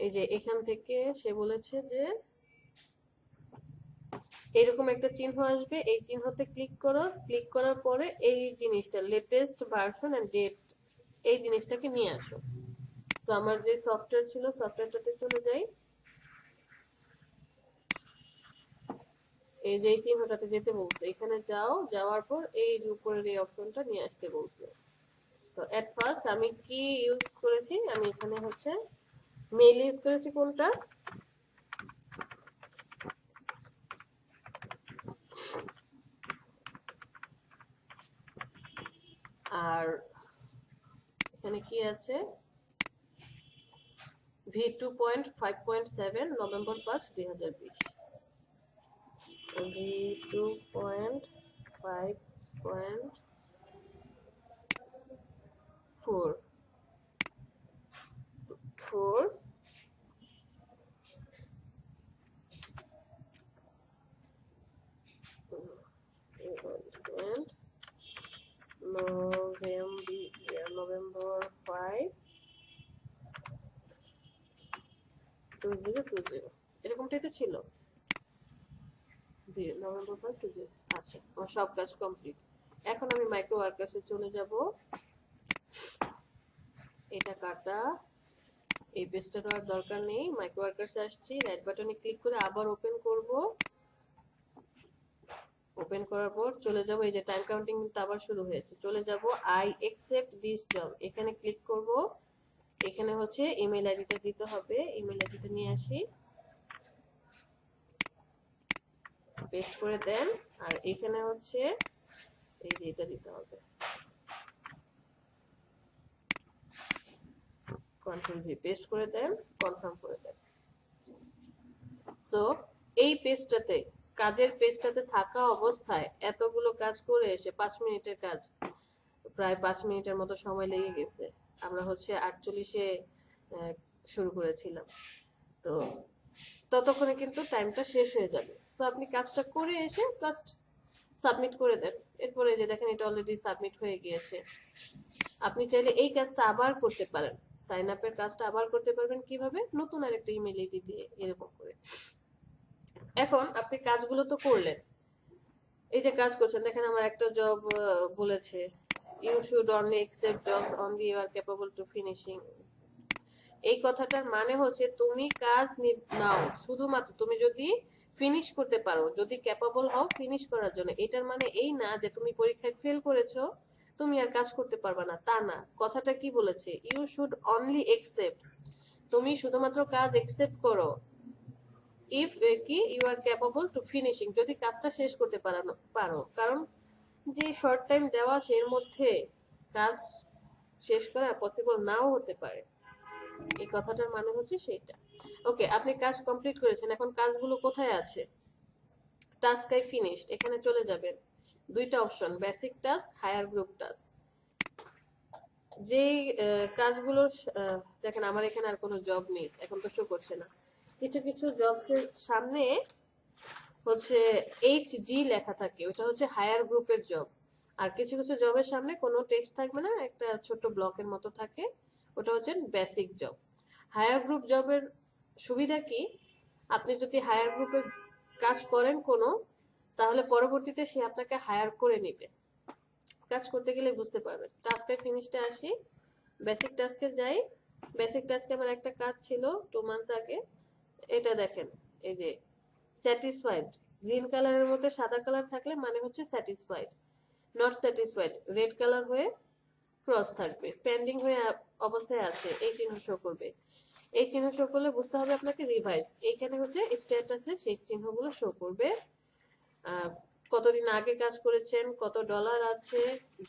এই যে এখান থেকে সে বলেছে যে এরকম একটা চিহ্ন আসবে, এই চিহ্নতে ক্লিক করো, ক্লিক করার পরে এই জিনিসটা লেটেস্ট ভার্সন এন্ড ডেট, এই জিনিসটাকে নিয়ে আসো। তো আমার যে সফটওয়্যার ছিল সফটওয়্যারটাতে চলে যাই, এই যে এই চিহ্নটাতে যেতে বলছে, এখানে যাও, যাওয়ার পর এই যে উপরের এই অপশনটা নিয়ে আসতে বলছে। তো এট ফার্স্ট আমি কি ইউজ করেছি, আমি এখানে হচ্ছে মেইল ইউজ করেছি কোনটা, আর এখানে কি আছে, V2.5.7 November 5, 2020। V2.5.4 and November 5, 2020, এরকমটাই তো ছিল। নভেম্বর 5, 2020। আচ্ছা, আমার সব কাজ কমপ্লিট। এখন আমি মাইক্রো ওয়ার্কার্সে চলে যাব। এটা কাটা, এই পেজটার আর দরকার নেই। মাইক্রো ওয়ার্কার্সে আসছি, রাইট বাটনে ক্লিক করে আবার ওপেন করব। ওপেন করার পর চলে যাব, এই যে টাইম কাউন্টিং কিন্তু আবার শুরু হয়েছে, চলে যাব আই অ্যাকসেপ্ট দিস জব, এখানে ক্লিক করব। এখানে হচ্ছে ইমেল আইডিটা দিতে হবে, ইমেল আইডিটা নিয়ে আসি, পেস্ট করে দেন। আর এখানে হচ্ছে এই যে এটা দিতে হবে, কন্ট্রোল ভি, পেস্ট করে দেন, কনফার্ম করে দেন। সো এই পেজটাতে, কাজের পেজটাতে থাকা অবস্থায় এতগুলো কাজ করে এসে 5 মিনিটের কাজ, প্রায় 5 মিনিটের মতো সময় লেগে গেছে। আমরা হচ্ছে 48-এ শুরু করেছিলাম, তো ততক্ষণে কিন্তু টাইমটা শেষ হয়ে যাবে। তো আপনি কাজটা করে এসে জাস্ট সাবমিট করে দেন। এরপরে যে দেখেন এটা অলরেডি সাবমিট হয়ে গিয়েছে। আপনি চাইলে এই কাজটা আবার করতে পারেন, সাইন আপের কাজটা আবার করতে পারবেন কিভাবে, নতুন আরেকটা ইমেল আইডি দিয়ে এরকম করে। এখন আপনি কাজগুলো তো করলেন, এই যে কাজ করছেন, দেখেন আমার একটা জব বলেছে you should only accept jobs only you are capable to finishing. এই কথাটার মানে হচ্ছে তুমি কাজ নাও শুধুমাত্র তুমি যদি ফিনিশ করতে পারো, যদি ক্যাপাবল হও ফিনিশ করার জন্য। এটার মানে এই না যে তুমি পরীক্ষায় ফেল করেছো তুমি আর কাজ করতে পারবা না, তা না। কথাটা কি বলেছে, ইউ শুড অনলি অ্যাকসেপ্ট, তুমি শুধুমাত্র কাজ অ্যাকসেপ্ট করো ইফ কি you are capable to finishing, যদি কাজটা শেষ করতে পারো। কারণ যে শর্ট টাইম দেওয়া আছে এর মধ্যে কাজ শেষ করা পসিবল নাও হতে পারে। এই কথাটার মানে হচ্ছে সেইটা। ওকে, আপনি কাজ কমপ্লিট করেছেন, এখন কাজগুলো কোথায় আছে? টাস্ক আই ফিনিশড, এখানে চলে যাবেন। দুইটা option, basic task, higher group task. যেই কাজগুলো দেখেন আমার এখানে আর কোনো জব নেই, এখন তো শো করছে না। কিছু কিছু জবস এর সামনে হচ্ছে HG লেখা থাকে, ওটা হচ্ছে হায়ার গ্রুপের জব। আর কিছু কিছু জবের সামনে কোনো টেক্সট থাকবে না, একটা ছোট ব্লকের মতো থাকে, ওটা হচ্ছে বেসিক জব। হায়ার গ্রুপ জবের সুবিধা কি, আপনি যদি হায়ার গ্রুপে কাজ করেন কোনো, তাহলে পরবর্তীতে সে আপনাকে হায়ার করে নিবে। কাজ করতে গেলে বুঝতে পারবেন। টাস্কের ফিনিশটা আসি, বেসিক টাস্কে যাই। বেসিক টাস্কে আমার একটা কাজ ছিল 2 মান্থস আগে, এটা দেখেন, এই যে স্যাটিসফাইড, গ্রিন কালারের মধ্যে সাদা কালার থাকলে মানে হচ্ছে satisfied, not satisfied red colour হয়ে ক্রস থাকবে, পেন্ডিং হয়ে অবস্থায় আছে এই চিহ্ন শো করবে। এই চিহ্ন শো করলে বুঝতে হবে আপনাকে রিভাইজ। এইখানে হচ্ছে স্ট্যাটাসে সেই চিহ্নগুলো শো করবে। কতদিন আগে কাজ করেছেন, কত ডলার আছে,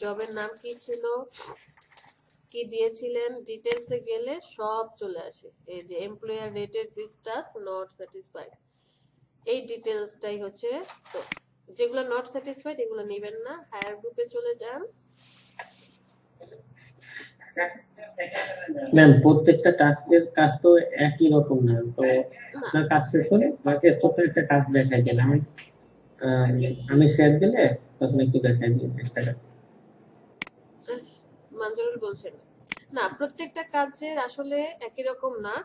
জবের নাম কি ছিল, কি দিয়েছিলেন, ডিটেলসে গেলে সব চলে আসে। এই যে employer rated this task not satisfied, এই ডিটেলসটাই হচ্ছে। তো যেগুলো নট স্যাটিসফাইড এগুলো নেবেন না, হায়ার গ্রুপে চলে যান। ম্যাম প্রত্যেকটা টাস্কের কাজ তো একই রকম না, তো না, আপনার কাজ শেষ হলে আমাকে ছোট একটা কাজ দেখাই দেন, আমি শেষ দিলে তখন একটু দেখাই দিন চেষ্টা করি। মঞ্জুরুল বলছেন না, প্রত্যেকটা কাজের আসলে একই রকম না।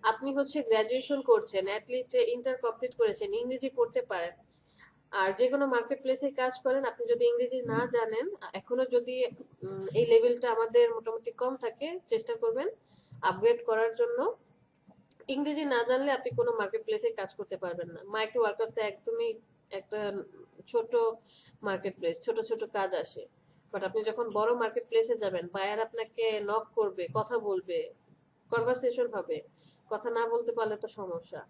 আপনি হচ্ছে গ্রাজুয়েশন করছেন, অ্যাট লিস্ট ইন্টার কমপ্লিট করেছেন, ইংরেজি পড়তে পারেন। আর যে কোনো মার্কেট প্লেসে কাজ করেন, আপনি যদি ইংরেজি না জানেন, এখনো যদি এই লেভেলটা আমাদের মোটামুটি কম থাকে, চেষ্টা করবেন আপগ্রেড করার জন্য। ইংরেজি না জানলে আপনি কোনো মার্কেট প্লেসে কাজ করতে পারবেন না। মাইক্রো ওয়ার্কার্স তো একদমই একটা ছোট মার্কেট প্লেস, ছোট ছোট কাজ আসে। বাট আপনি যখন বড় মার্কেট প্লেসে যাবেন, বায়ার আপনাকে নক করবে, কথা বলবে, কনভারসেশন হবে, কথা না বলতে পারলে তো সমস্যা।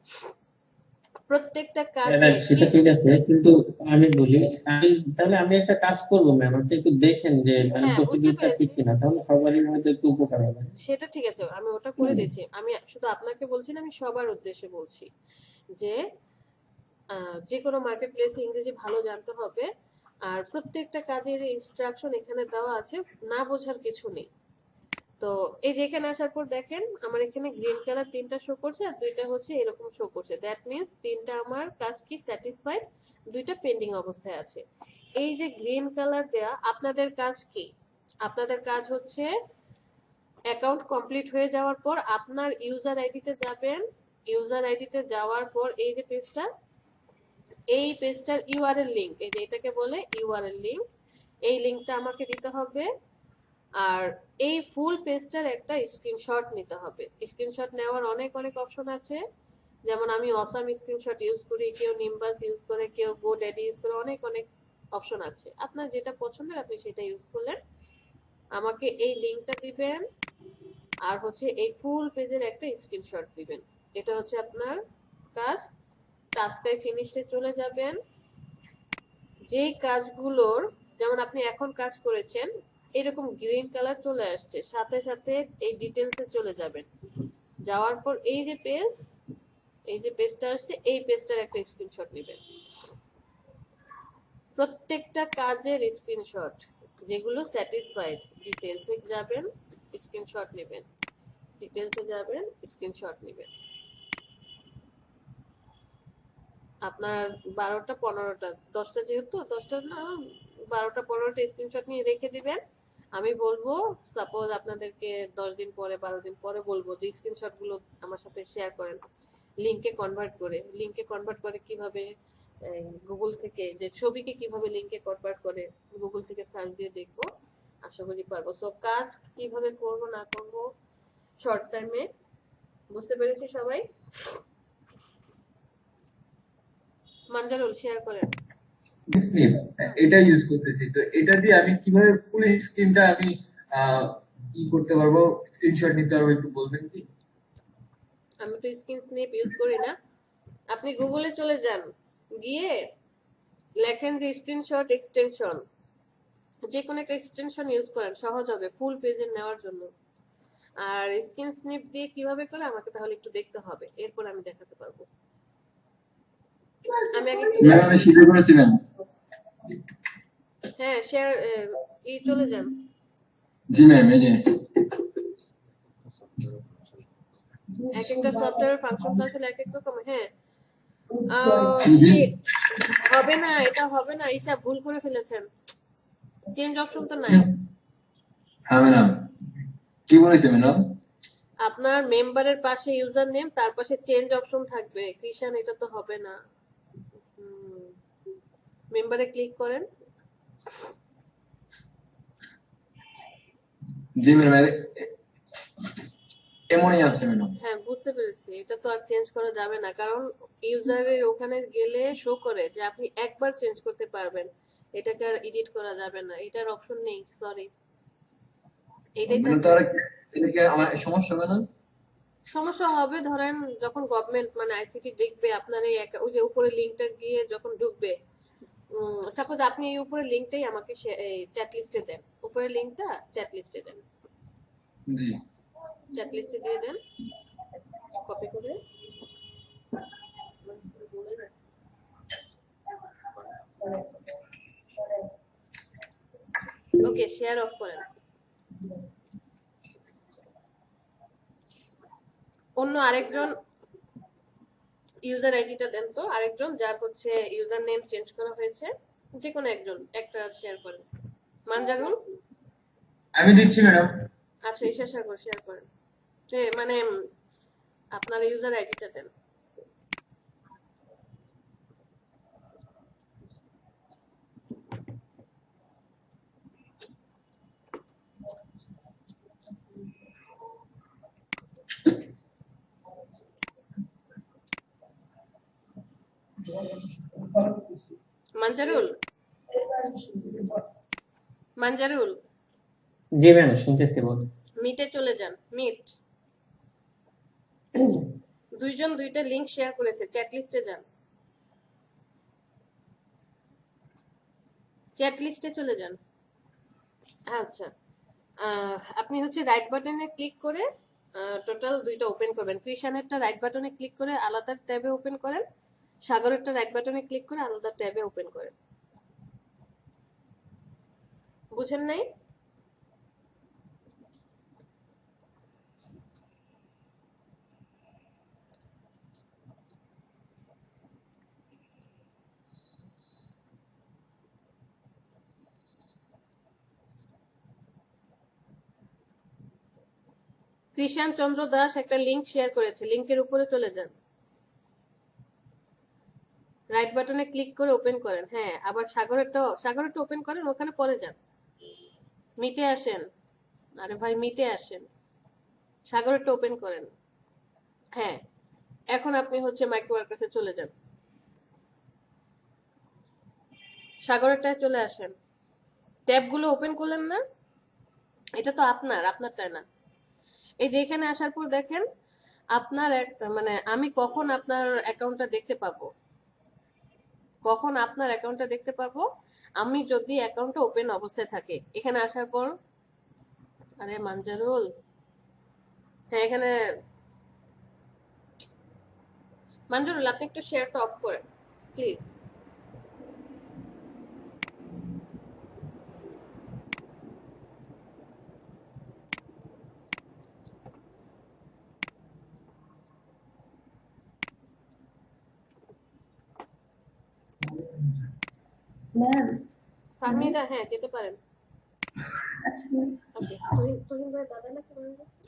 প্রত্যেকটা কাজে সেটা ঠিক আছে, কিন্তু আমি বলি, আমি একটা কাজ করবো ম্যাম, আপনি একটু দেখেন যে মানে হ্যাঁ, বুঝতে প্রসিডিউরটা ঠিক পেরেছি, কিনা, তাহলে সবারই হয়তো একটু উপকার হবে। সেটা ঠিক আছে, আমি ওটা করে দিয়েছি। আমি শুধু আপনাকে বলছি না, আমি সবার উদ্দেশ্যে বলছি যে যে কোনো মার্কেট প্লেসে ইংরেজি ভালো জানতে হবে। আর প্রত্যেকটা কাজের ইনস্ট্রাকশন এখানে দেওয়া আছে, না বোঝার কিছু নেই। তো এই যে এখানে আসার পর দেখেন আমার এখানে গ্রিন কালার 3টা শো করছে আর 2টা হচ্ছে এরকম শো করছে, দ্যাট মিন্স 3টা আমার কাজ কি স্যাটিসফাইড, 2টা পেন্ডিং অবস্থায় আছে। এই যে গ্রিন কালার দেয়া, আপনাদের কাজ কি? আপনাদের কাজ হচ্ছে অ্যাকাউন্ট কমপ্লিট হয়ে যাওয়ার পর আপনার ইউজার আইডিতে যাবেন। ইউজার আইডিতে যাওয়ার পর এই যে পেজটা, এই পেজটার ইউআরএল লিংক, এই যে এটাকে বলে ইউআরএল লিংক, এই লিংকটা আমাকে দিতে হবে। আর এই ফুল পেজটার একটা স্ক্রিনশট নিতে হবে। স্ক্রিনশট নেওয়ার অনেক অনেক অপশন আছে, যেমন আমি অসাম স্ক্রিনশট ইউজ করি, কেউ নিম্বাস ইউজ করে, কেউ গোড্যাডি ইউজ করে, অনেক অনেক অপশন আছে। আপনার যেটা পছন্দের আপনি সেটা ইউজ করলেন। আমাকে এই লিংকটা দিবেন আর হচ্ছে এই ফুল পেজের একটা স্ক্রিনশট দিবেন। এটা হচ্ছে আপনার কাজ। টাস্কাই ফিনিশে চলে যাবেন। যেই কাজগুলোর, যেমন আপনি এখন কাজ করেছেন, এরকম গ্রিন কালার চলে আসছে, সাথে সাথে এই ডিটেলসে চলে যাবেন। যাওয়ার পর এই যে পেজ, এই যে পেজটা আসছে, এই পেজটার একটা স্ক্রিনশট নেবেন। প্রত্যেকটা কাজের স্ক্রিনশট, যেগুলো স্যাটিসফাইড, ডিটেলসে যাবেন, স্ক্রিনশট নেবেন, ডিটেলসে যাবেন, স্ক্রিনশট নেবেন। আপনার 12টা 15টা 10টা, যেহেতু 10টা না 12টা 15টা স্ক্রিনশট নিয়ে রেখে দিবেন। আমি বলবো, সাপোজ আপনাদেরকে 10 দিন পরে 12 দিন পরে বলবো যে স্ক্রিনশট গুলো আমার সাথে শেয়ার করেন লিংকে কনভার্ট করে। লিংকে কনভার্ট করে কিভাবে গুগল থেকে যে ছবিকে কিভাবে লিংকে কনভার্ট করে গুগল থেকে সার্চ দিয়ে দেখবো, আশা করি পারবো। সো কাজ কিভাবে করব না করব শর্ট টাইমে বুঝতে পেরেছি সবাই। মানজারুল শেয়ার করেন। স্নিপ এটা ইউজ করতেছি, তো এটা দিয়ে আমি কিভাবে ফুল স্ক্রিনটা আমি ই করতে পারবো, স্ক্রিনশট নিতে পারবো, একটু বলবেন কি? আমি তো স্ক্রিন স্নিপ ইউজ করি না। আপনি গুগলে চলে যান, গিয়ে লেখেন যে স্ক্রিনশট এক্সটেনশন, যে কোনো একটা এক্সটেনশন ইউজ করেন, সহজ হবে ফুল পেজে নেওয়ার জন্য। আর স্ক্রিন স্নিপ দিয়ে কিভাবে করে আমাকে তাহলে একটু দেখতে হবে, এরপর আমি দেখাতে পারবো। আমি আগে একটু ম্যাম আমি শিখে করেছি ম্যাম। হ্যাঁ শেয়ার চলে যান। জি ম্যাম, এই যে এক একটা সফটওয়্যার ফাংশন তো আসলে এক এক রকম। হ্যাঁ জি হবে না, এটা হবে না, ঈশা ভুল করে ফেলেছেন, চেঞ্জ অপশন তো নাই। হ্যাঁ ম্যাডাম, কি বলেছে ম্যাডাম? আপনার মেম্বারের পাশে ইউজার নেম, তার পাশে চেঞ্জ অপশন থাকবে। কৃষান এটা তো হবে না। মেম্বারে ক্লিক করেন। জি ম্যাডাম, এমনই আছে ম্যাডাম। হ্যাঁ বুঝতে পেরেছি, এটা তো আর চেঞ্জ করা যাবে না, কারণ ইউজারের ওখানে গেলে শো করে যে আপনি একবার চেঞ্জ করতে পারবেন, এটাকে আর এডিট করা যাবে না, এটার অপশন নেই, সরি। এটাই ম্যাডাম থাকবে। এটা কি আমার সমস্যা হবে না? সমস্যা হবে ধরেন যখন গভর্নমেন্ট মানে আইসিটি দেখবে আপনার এই ওই যে উপরে লিংকটা গিয়ে যখন ঢুকবে, সাপোজ আপনি এই উপরে লিংকটাই আমাকে চ্যাট লিস্টে দেন, উপরের লিংকটা চ্যাট লিস্টে দেন, জি চ্যাট লিস্টে দিয়ে দেন কপি করে। ওকে শেয়ার অফ করেন। অন্য আরেকজন ইউজার আইডিটা দেন তো, আরেকজন যার হচ্ছে ইউজার নেম চেঞ্জ করা হয়েছে, যে কোনো একজন একটা শেয়ার করেন। মানজারুল আমি দিচ্ছি ম্যাডাম। আচ্ছা ঈশা সাগর শেয়ার করেন, মানে আপনার ইউজার আইডিটা দেন। মানজারুল মানজারুল জি ম্যাম শুনতেছি, বলুন। মিটে চলে যান। মিট দুইজন দুইটা লিংক শেয়ার করেছে, চ্যাট লিস্টে যান, চ্যাট লিস্টে চলে যান। আচ্ছা আপনি হচ্ছে রাইট বাটনে ক্লিক করে টোটাল দুইটা ওপেন করবেন। কৃষানেরটা রাইট বাটনে ক্লিক করে আলাদা ট্যাবে ওপেন করেন, সাগরেরটা রাইট বাটনে ক্লিক করে আলাদা ট্যাবে ওপেন করেন। বুঝেন নাই? কৃষান চন্দ্র দাস একটা লিংক শেয়ার করেছে, লিংকের উপরে চলে যান, রাইট বাটনে ক্লিক করে ওপেন করেন। হ্যাঁ আবার সাগরেরটা ওপেন করেন, ওখানে পরে যান, মিটে আসেন। আরে ভাই মিটে আসেন, সাগরেরটা ওপেন করেন। হ্যাঁ এখন আপনি হচ্ছে মাইক্রোওয়ার্কার্সে চলে যান, সাগরেরটায় চলে আসেন। ট্যাবগুলো ওপেন করলেন না? এটা তো আপনারটা না। এই যে এখানে আসার পর দেখেন আপনার মানে আমি কখন আপনার অ্যাকাউন্টটা দেখতে পাবো, কখন আপনার অ্যাকাউন্টটা দেখতে পাবো? আমি যদি অ্যাকাউন্টটা ওপেন অবস্থায় থাকে। এখানে আসার পর, আরে মানজারুল, হ্যাঁ এখানে মানজারুল আপনি একটু শেয়ারটা অফ করেন প্লিজ। ম্যাম ফাহমিদা হ্যাঁ যেতে পারেন। আচ্ছা ম্যাম। ওকে তুহিন ভাই দাদা নাকি মনে হচ্ছে?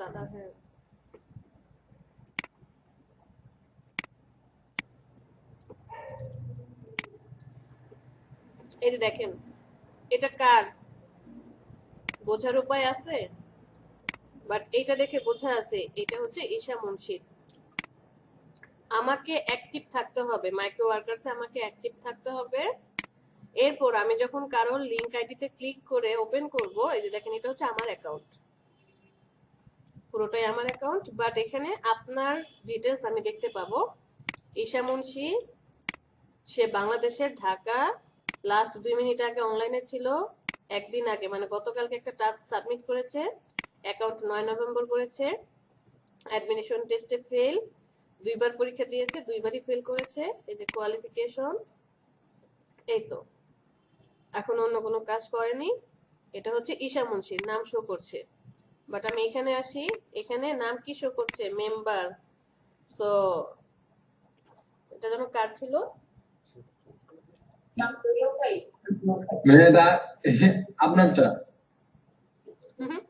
দাদা হ্যাঁ এই যে দেখেন, এটা কার বোঝার উপায় আছে, বাট এইটা দেখে বোঝা আছে এটা হচ্ছে ঈশা মুন্সির। আমাকে অ্যাক্টিভ থাকতে হবে, মাইক্রো ওয়ার্কার্সে আমাকে অ্যাক্টিভ থাকতে হবে। এরপর আমি যখন কারোর লিংক আইডিতে ক্লিক করে ওপেন করব, এই যে দেখেন এটা হচ্ছে আমার অ্যাকাউন্ট, পুরোটাই আমার অ্যাকাউন্ট, বাট এখানে আপনার ডিটেলস আমি দেখতে পাবো। ঈশা মুন্সি, সে বাংলাদেশের ঢাকা, লাস্ট 2 মিনিট আগে অনলাইনে ছিল, একদিন আগে মানে গতকালকে একটা টাস্ক সাবমিট করেছে, অ্যাকাউন্ট 9 নভেম্বর করেছে, অ্যাডমিশন টেস্টে ফেল, 2বার পরীক্ষা দিয়েছে, 2বারই ফেল করেছে, এই যে কোয়ালিফিকেশন, এই তো, এখন অন্য কোনো কাজ করেনি। এটা হচ্ছে ঈশা মুন্সির নাম শো করছে, বাট আমি এখানে আসি, এখানে নাম কি শো করছে, মেম্বার। সো এটা যেন কার ছিল, মানে এটা আপনারটা? হুম,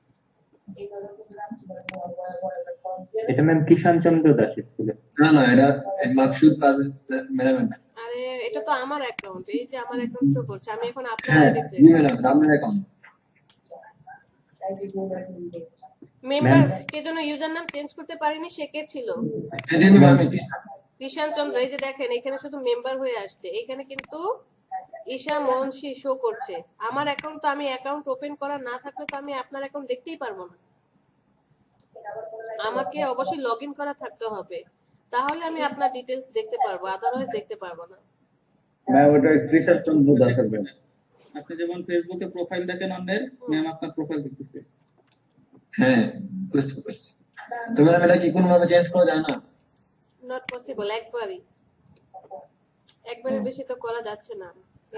এটা ম্যাম কিষান চন্দ্র দাসের ছিল। না, এটা মাকসুদ ম্যাডামের না। আরে এটা তো আমার অ্যাকাউন্ট, এই যে আমার অ্যাকাউন্ট শো করছে, আমি এখন আপনার হ্যাঁ আইডিতে জি ম্যাডাম, আপনার অ্যাকাউন্ট। মেম্বার কে জন্য ইউজার নাম চেঞ্জ করতে পারিনি, সে কে ছিল, এই যে ম্যাম কৃষাণ চন্দ্র। এই যে দেখেন এখানে শুধু মেম্বার হয়ে আসছে, এখানে কিন্তু ঈশা মুন্সি শো করছে। আমার অ্যাকাউন্ট তো, আমি অ্যাকাউন্ট ওপেন করা না থাকলে তো আমি আপনার অ্যাকাউন্ট দেখতেই পারবো না, আমাকে অবশ্যই লগ ইন করা থাকতে হবে, তাহলে আমি আপনার ডিটেলস দেখতে পারবো, আদারওয়াইজ দেখতে পারবো না। ম্যাম ওটা কৃষাণ চন্দ্র দাসের ম্যাম। আপনি যেমন ফেসবুকে প্রোফাইল দেখেন অন্যের, ম্যাম আপনার প্রোফাইল দেখতেছে। হ্যাঁ বুঝতে পারছি। তো ম্যাডাম এটা কি কোনোভাবে চেঞ্জ করা যায় না? নট পসিবল, একবারের বেশি তো করা যাচ্ছে না,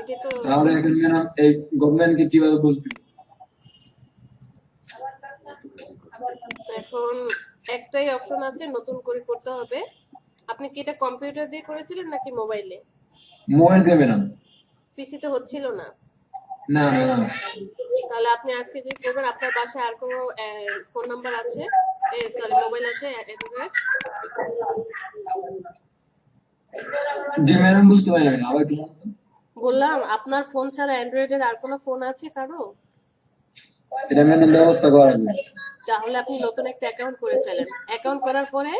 এটি তো। তাহলে এখন ম্যাডাম এই গভর্নমেন্টকে কিভাবে বুঝবে? এখন একটাই অপশন আছে, নতুন করে করতে হবে। আপনি কি এটা কম্পিউটার দিয়ে করেছিলেন নাকি মোবাইলে? মোবাইল দিয়ে ম্যাডাম। পিসিতে হচ্ছিল না? না। তাহলে আপনি আজকে যে করবেন, আপনার বাসায় আর কোনো ফোন নাম্বার আছে, সরি মোবাইল আছে অ্যান্ড্রয়েড? জি ম্যাডাম বুঝতে পারি না, আবার একটু বলুন তো। বললাম আপনার ফোন ছাড়া অ্যান্ড্রয়েডের আর কোনো ফোন আছে কারো? এটা ম্যাডাম ব্যবস্থা করা যাবে। তাহলে আপনি নতুন একটা অ্যাকাউন্ট করে ফেলেন, অ্যাকাউন্ট করার পরে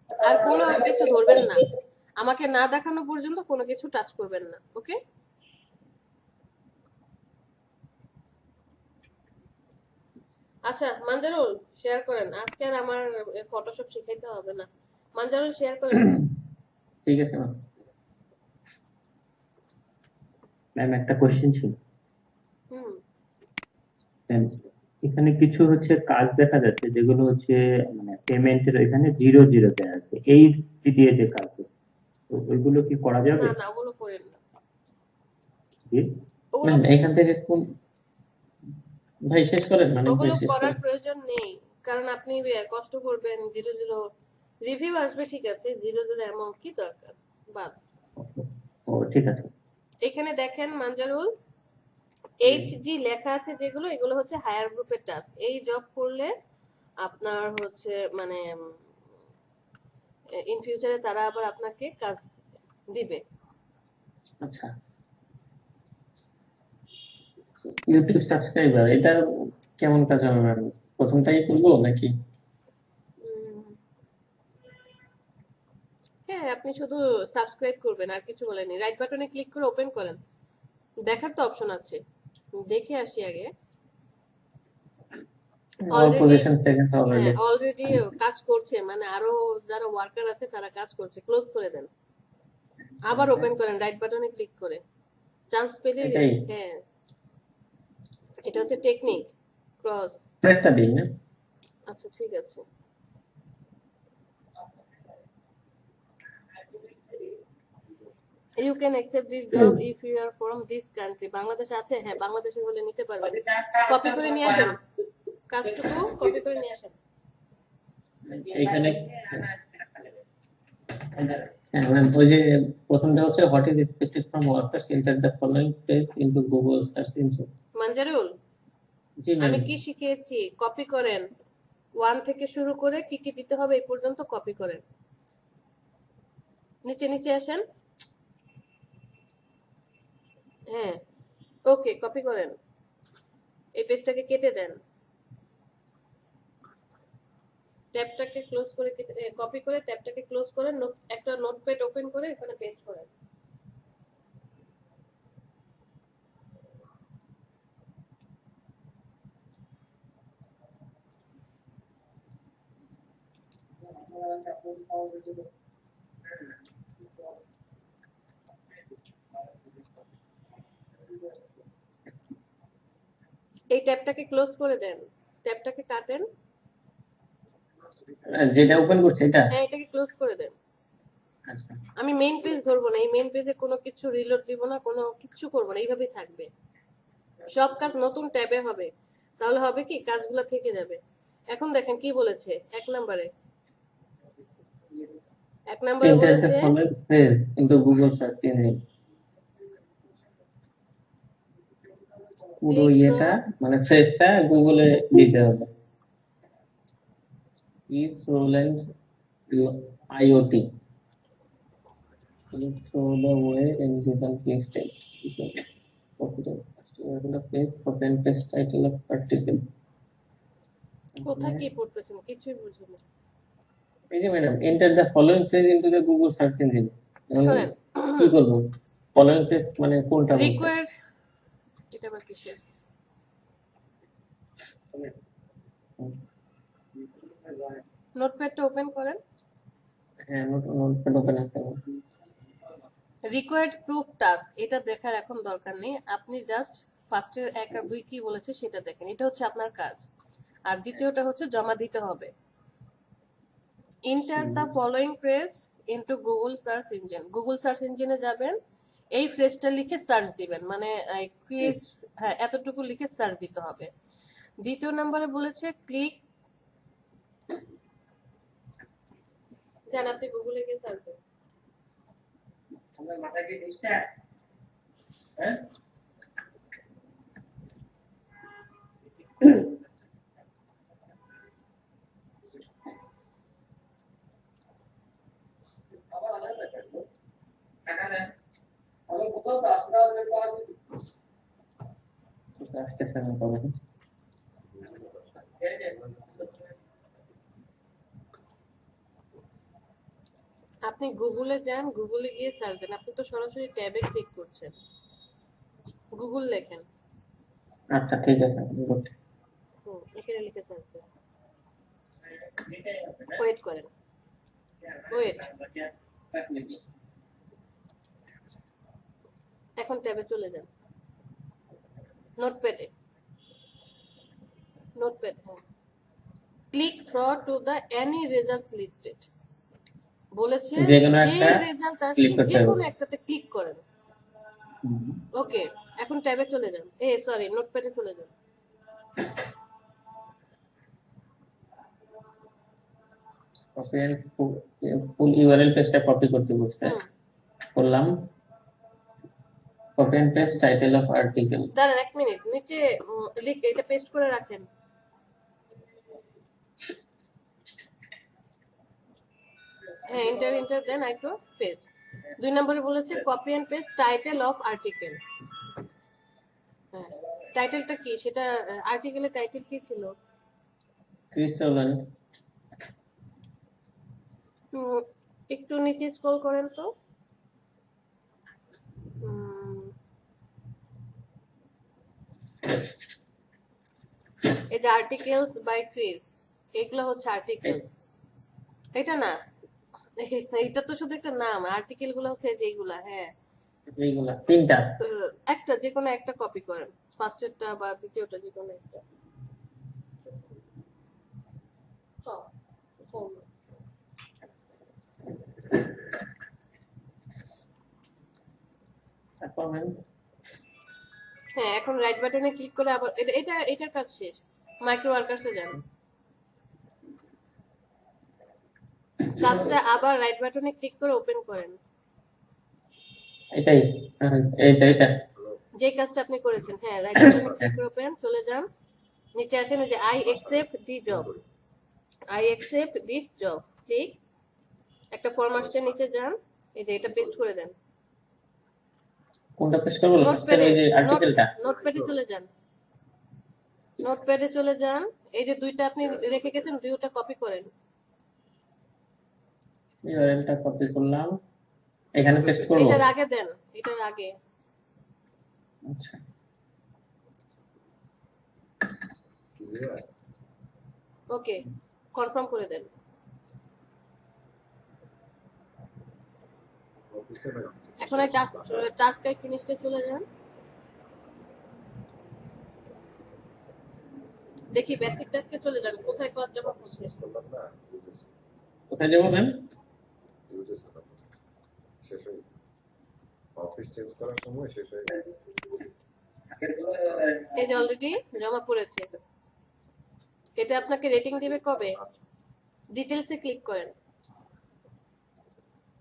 আর কোনো কিছু ধরবেন না, আমাকে না দেখানো পর্যন্ত কোনো কিছু টাচ করবেন না, ওকে? আচ্ছা মানজারুল শেয়ার করেন, আজকে আর আমার ফটোশপ শিখাইতে হবে না, মানজারুল শেয়ার করেন। ঠিক আছে ম্যাম। ম্যাম একটা কোশ্চেন ছিল। হুম, ম্যাম, এখানে কিছু হচ্ছে কাজ দেখা যাচ্ছে যেগুলো হচ্ছে মানে পেমেন্টের এখানে 0 দেওয়া আছে, এই দিয়ে যে কাজ, তো ওইগুলো কি করা যাবে? না ওগুলো করেন না, জি ওগুলো ম্যাম এখান থেকে কোন ভাই শেষ করেন, মানে ওগুলো শেষ করার করেন। প্রয়োজন নেই, কারণ আপনি কষ্ট করবেন, 0 রিভিউ আসবে, ঠিক আছে, 0 অ্যামাউন্ট কি দরকার, বাদ। ও ঠিক আছে। এখানে দেখেন মানজারুল, এইচজি লেখা আছে যেগুলো, এগুলো হচ্ছে হায়ার গ্রুপের টাস্ক। এই জব করলে আপনার হচ্ছে মানে ইন ফিউচারে তারা আবার আপনাকে কাজ দিবে। আচ্ছা, ইউটিউব সাবস্ক্রাইবার এটা কেমন কাজ হবে ম্যাম? প্রথমটাই করবো নাকি? হ্যাঁ, আপনি শুধু সাবস্ক্রাইব করবেন, আর কিছু বলেনি। রাইট বাটনে ক্লিক করে ওপেন করেন, দেখার তো অপশন আছে, দেখে আসি আগে। All position second already. Already কাজ করছে, মানে আরো যারা ওয়ার্কার আছে তারা কাজ করছে, ক্লোজ করে দেন, আবার ওপেন করেন রাইট বাটনে ক্লিক করে, চান্স পেলে। এটাই? হ্যাঁ, এটা হচ্ছে টেকনিক ক্রস। প্রেসটা দিই না? আচ্ছা ঠিক আছে। You can accept this job if you are from this country. Bangladesh আছে? হ্যাঁ, বাংলাদেশের হলে নিতে পারবেন। কপি করে নিয়ে আসেন, কাজটুকু কপি করে নিয়ে আসেন। এইখানে হ্যাঁ ম্যাম, ওই যে প্রথমটা হচ্ছে what is expected from workers, enter the following text into Google search engine. Manjarul, G ma'am. আমি কি শিখিয়েছি কপি করেন, 1 থেকে শুরু করে কি কি দিতে হবে এই পর্যন্ত কপি করেন। নিচে আসেন। হ্যাঁ, ওকে, কপি করেন, এই পেজটাকে কেটে দেন, ট্যাবটাকে ক্লোজ করে কপি করে ট্যাবটাকে ক্লোজ করেন, একটা নোটপ্যাড ওপেন করে এখানে পেস্ট করেন। এই ট্যাবটাকে ক্লোজ করে দেন, ট্যাবটাকে কাটেন, যেটা ওপেন করছে এটা। হ্যাঁ এটাকে ক্লোজ করে দেন। আচ্ছা আমি মেইন পেজ ধরবো না, এই মেইন পেজে কোনো কিছু রিলোড দিব না, কোনো কিছু করবো না, এইভাবেই থাকবে। সব কাজ নতুন ট্যাবে হবে, তাহলে হবে কি কাজগুলো থেকে যাবে। এখন দেখেন কি বলেছে এক নম্বরে বলেছে following phrase into Google search engine. পুরো ইয়েটা মানে ফ্রেজটা গুগলে দিতে হবে। is Roland IoT show the way in given case state. Copy the page, copy and paste title of article. কোথায় কি পড়তেছেন কিছুই বুঝি না। এই যে madam enter the following phrase into the Google search engine. শুনেন কি করব? following phrase মানে কোনটা বলতে? রিকোয়ার্ড, এটা আবার কিসের? নোটপ্যাডটা ওপেন করেন। হ্যাঁ নোটপ্যাড ওপেন আছে। রিকোয়ার্ড প্রুফ টাস্ক, এটা দেখার এখন দরকার নেই, আপনি জাস্ট ফার্স্টের 1 আর 2 কি বলেছে সেটা দেখেন, এটা হচ্ছে আপনার কাজ। আর দ্বিতীয়টা হচ্ছে জমা দিতে হবে। Enter the following phrase into Google search engine, Google search ইঞ্জিনে যাবেন, এই ফ্রেজটা লিখে সার্চ দিবেন, মানে ক্রিয়েট, হ্যাঁ এতটুকু লিখে সার্চ দিতে হবে। দ্বিতীয় নম্বরে বলেছে ক্লিক, জান আপনি গুগলে গিয়ে সার্চ দেন। আমার মাথায় কি দিশটা হ্যাঁ আবার আলাদা টাকা দেন আবার কোথাও তো আসলে পাওয়া আসতেছে না পাবেন। আপনি গুগলে যান, গুগলে গিয়ে সার্চ দেন, আপনি তো সরাসরি ট্যাবে ক্লিক করছেন, গুগল লেখেন। আচ্ছা ঠিক আছে গুড। এখানে লিখে সার্চ দেন, ওয়েট করেন, ওয়েট, এখন ট্যাবে চলে যান, নোটপ্যাডে, নোটপ্যাড, হ্যাঁ click through to the any result listed, বলেছে যে রেজাল্ট আসছে যে কোনো একটাতে ক্লিক করেন। ওকে এখন ট্যাবে চলে যান, সরি নোটপ্যাডে চলে যান। কপি এন্ড ফুল ইউআরএল পেজটা কপি করতে বলছে, করলাম। Copy and paste title of article. দাঁড়ান 1 মিনিট, নিচে লিখ, এটা পেস্ট করে রাখেন। হ্যাঁ এন্টার দেন, আইটো পেস্ট। 2 নম্বরে বলেছে copy and paste title of article. হ্যাঁ টাইটেলটা কি, সেটা আর্টিকেলের টাইটেল কি ছিল? Chris Roland. একটু নিচে স্ক্রল করেন তো, এই যে আর্টিকেলস বাই ক্রিস, এগুলো হচ্ছে আর্টিকেলস, এটা না, এটা তো শুধু একটা নাম, আর্টিকেল গুলো হচ্ছে যেগুলা, হ্যাঁ এইগুলা তিনটা, একটা যে কোনো একটা কপি করেন, ফার্স্টেরটা বা দ্বিতীয়টা যে কোনো একটা। হ্যাঁ এখন রাইট বাটনে ক্লিক করে আবার এটার কাজ শেষ, মাইক্রো ওয়ার্কার্সে যান, কাজটা আবার রাইট বাটনে ক্লিক করে ওপেন করেন। এটাই এইটা যে কাজটা আপনি করেছেন, হ্যাঁ রাইট বাটনে ক্লিক করে ওপেন, চলে যান, নিচে আসেন, যে I accept the job, I accept this job, click, একটা ফর্ম আসছে, নিচে যান, এই যে এটা পেস্ট করে দেন। কোনটা পেস্ট করবো? লাস্টের নোটপ্যাডে ওই যে আর্টিকেলটা? নোটপ্যাডে চলে যান, নোটপ্যাডে চলে যান। এই যে দুইটা আপনি রেখে গেছেন, দুইটা কপি করেন। ইউআরএলটা কপি করলাম, এখানে পেস্ট করবো। এটার আগে দেন, এটার আগে। আচ্ছা, ওকে, কনফার্ম করে দেন। এখন এই টাস্ক ফিনিশে চলে যান। দেখি বেসিক টাস্কে চলে যান, কোথায় কাজ জমা করছে। কোথায় যাবো ম্যাম? এই যে অলরেডি জমা পড়েছে। এটা আপনাকে রেটিং দিবে কবে? ডিটেইলসে ক্লিক করেন,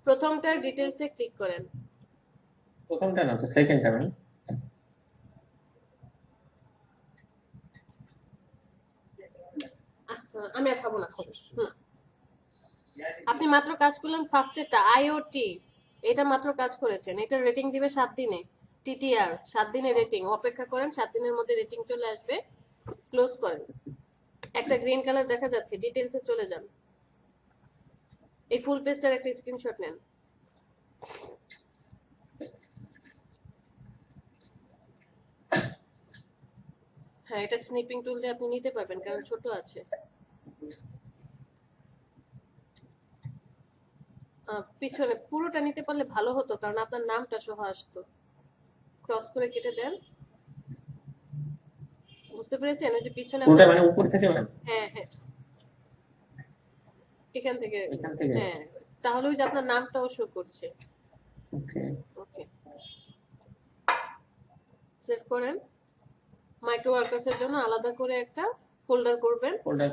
প্রথমটার ডিটেইলসে ক্লিক করেন। প্রথমটা না তো, সেকেন্ডটা ম্যাম। আমি আর খাবো না। আপনি মাত্র কাজ করলেন ফার্স্টেরটা, আইওটি, এটা মাত্র কাজ করেছেন। এটা রেটিং দিবে 7 দিনে, টিটিআর 7 দিনে রেটিং। অপেক্ষা করেন, 7 দিনের মধ্যে রেটিং চলে আসবে। ক্লোজ করেন। একটা গ্রিন কালার দেখা যাচ্ছে, ডিটেইলসে চলে যান। এই ফুল পেজটার একটা স্ক্রিনশট নেন। হ্যাঁ, এটা স্নিপিং টুল দিয়ে আপনি নিতে পারবেন, কারণ ছোট আছে। পিছনে পুরোটা নিতে পারলে ভালো হতো, কারণ আপনার নামটা সহ আসতো। ক্রস করে কেটে দেন। বুঝতে পেরেছেন? ওই যে পিছনে পুরোটা মানে উপর থেকে ম্যাম? হ্যাঁ হ্যাঁ, এখান থেকে। এখান থেকে? হ্যাঁ, তাহলে ওই যে আপনার নামটাও শো করছে। ওকে, ওকে, সেভ করেন। মাইক্রো ওয়ার্কার্স এর জন্য আলাদা করে একটা ফোল্ডার করবেন। ফোল্ডার?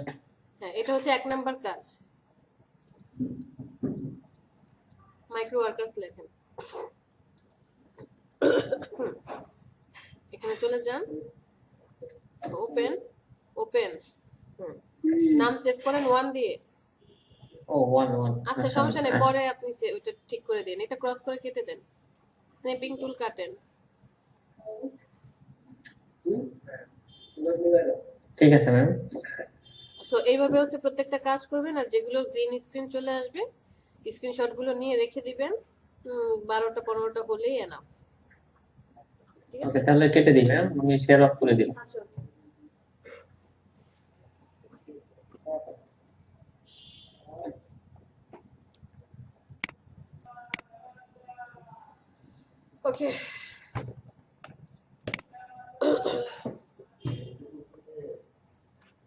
হ্যাঁ, এটা হচ্ছে 1 নাম্বার কাজ। মাইক্রো ওয়ার্কার্স লেখেন, এখানে চলে যান। Open, open. নাম সেভ করেন 1 দিয়ে। ও 1 আচ্ছা, সমস্যা নেই, পরে আপনি ওইটা ঠিক করে দিন। এটা ক্রস করে কেটে দেন। স্ন্যাপিং টুল কাটেন। ঠিক আছে ম্যাম। সো এইভাবে হচ্ছে প্রত্যেকটা কাজ করবেন, আর যেগুলো গ্রিন স্ক্রিন চলে আসবে স্ক্রিনশট গুলো নিয়ে রেখে দিবেন। 12টা 15টা হলেই এনাফ। ঠিক আছে, ওকে, তাহলে কেটে দিই ম্যাম, আমি শেয়ার অফ করে দিই। আচ্ছা, ওকে।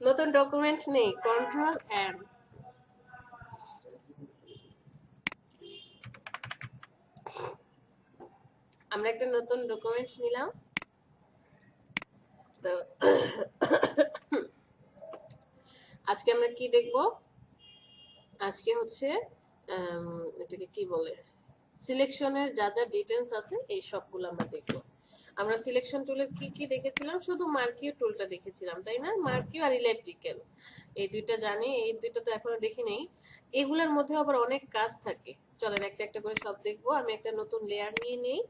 নতুন ডকুমেন্ট নেই, কন্ট্রোল এম। আমরা একটা নতুন ডকুমেন্ট নিলাম। তো আজকে আমরা কি দেখব? আজকে হচ্ছে এটাকে কি বলে, সিলেকশনের যা যা ডিটেইলস আছে এই সবগুলো আমরা দেখব। আমরা সিলেকশন টুলের কি কি দেখেছিলাম? শুধু মার্কিও টুলটা দেখেছিলাম, তাই না? মার্কিও আর ইলেকট্রিক্যাল, এই দুইটা জানি, এই দুইটা তো এখনো দেখি নেই। এগুলোর মধ্যে আবার অনেক কাজ থাকে। চলেন একটা একটা করে সব দেখবো। আমি একটা নতুন লেয়ার নিয়ে নেই,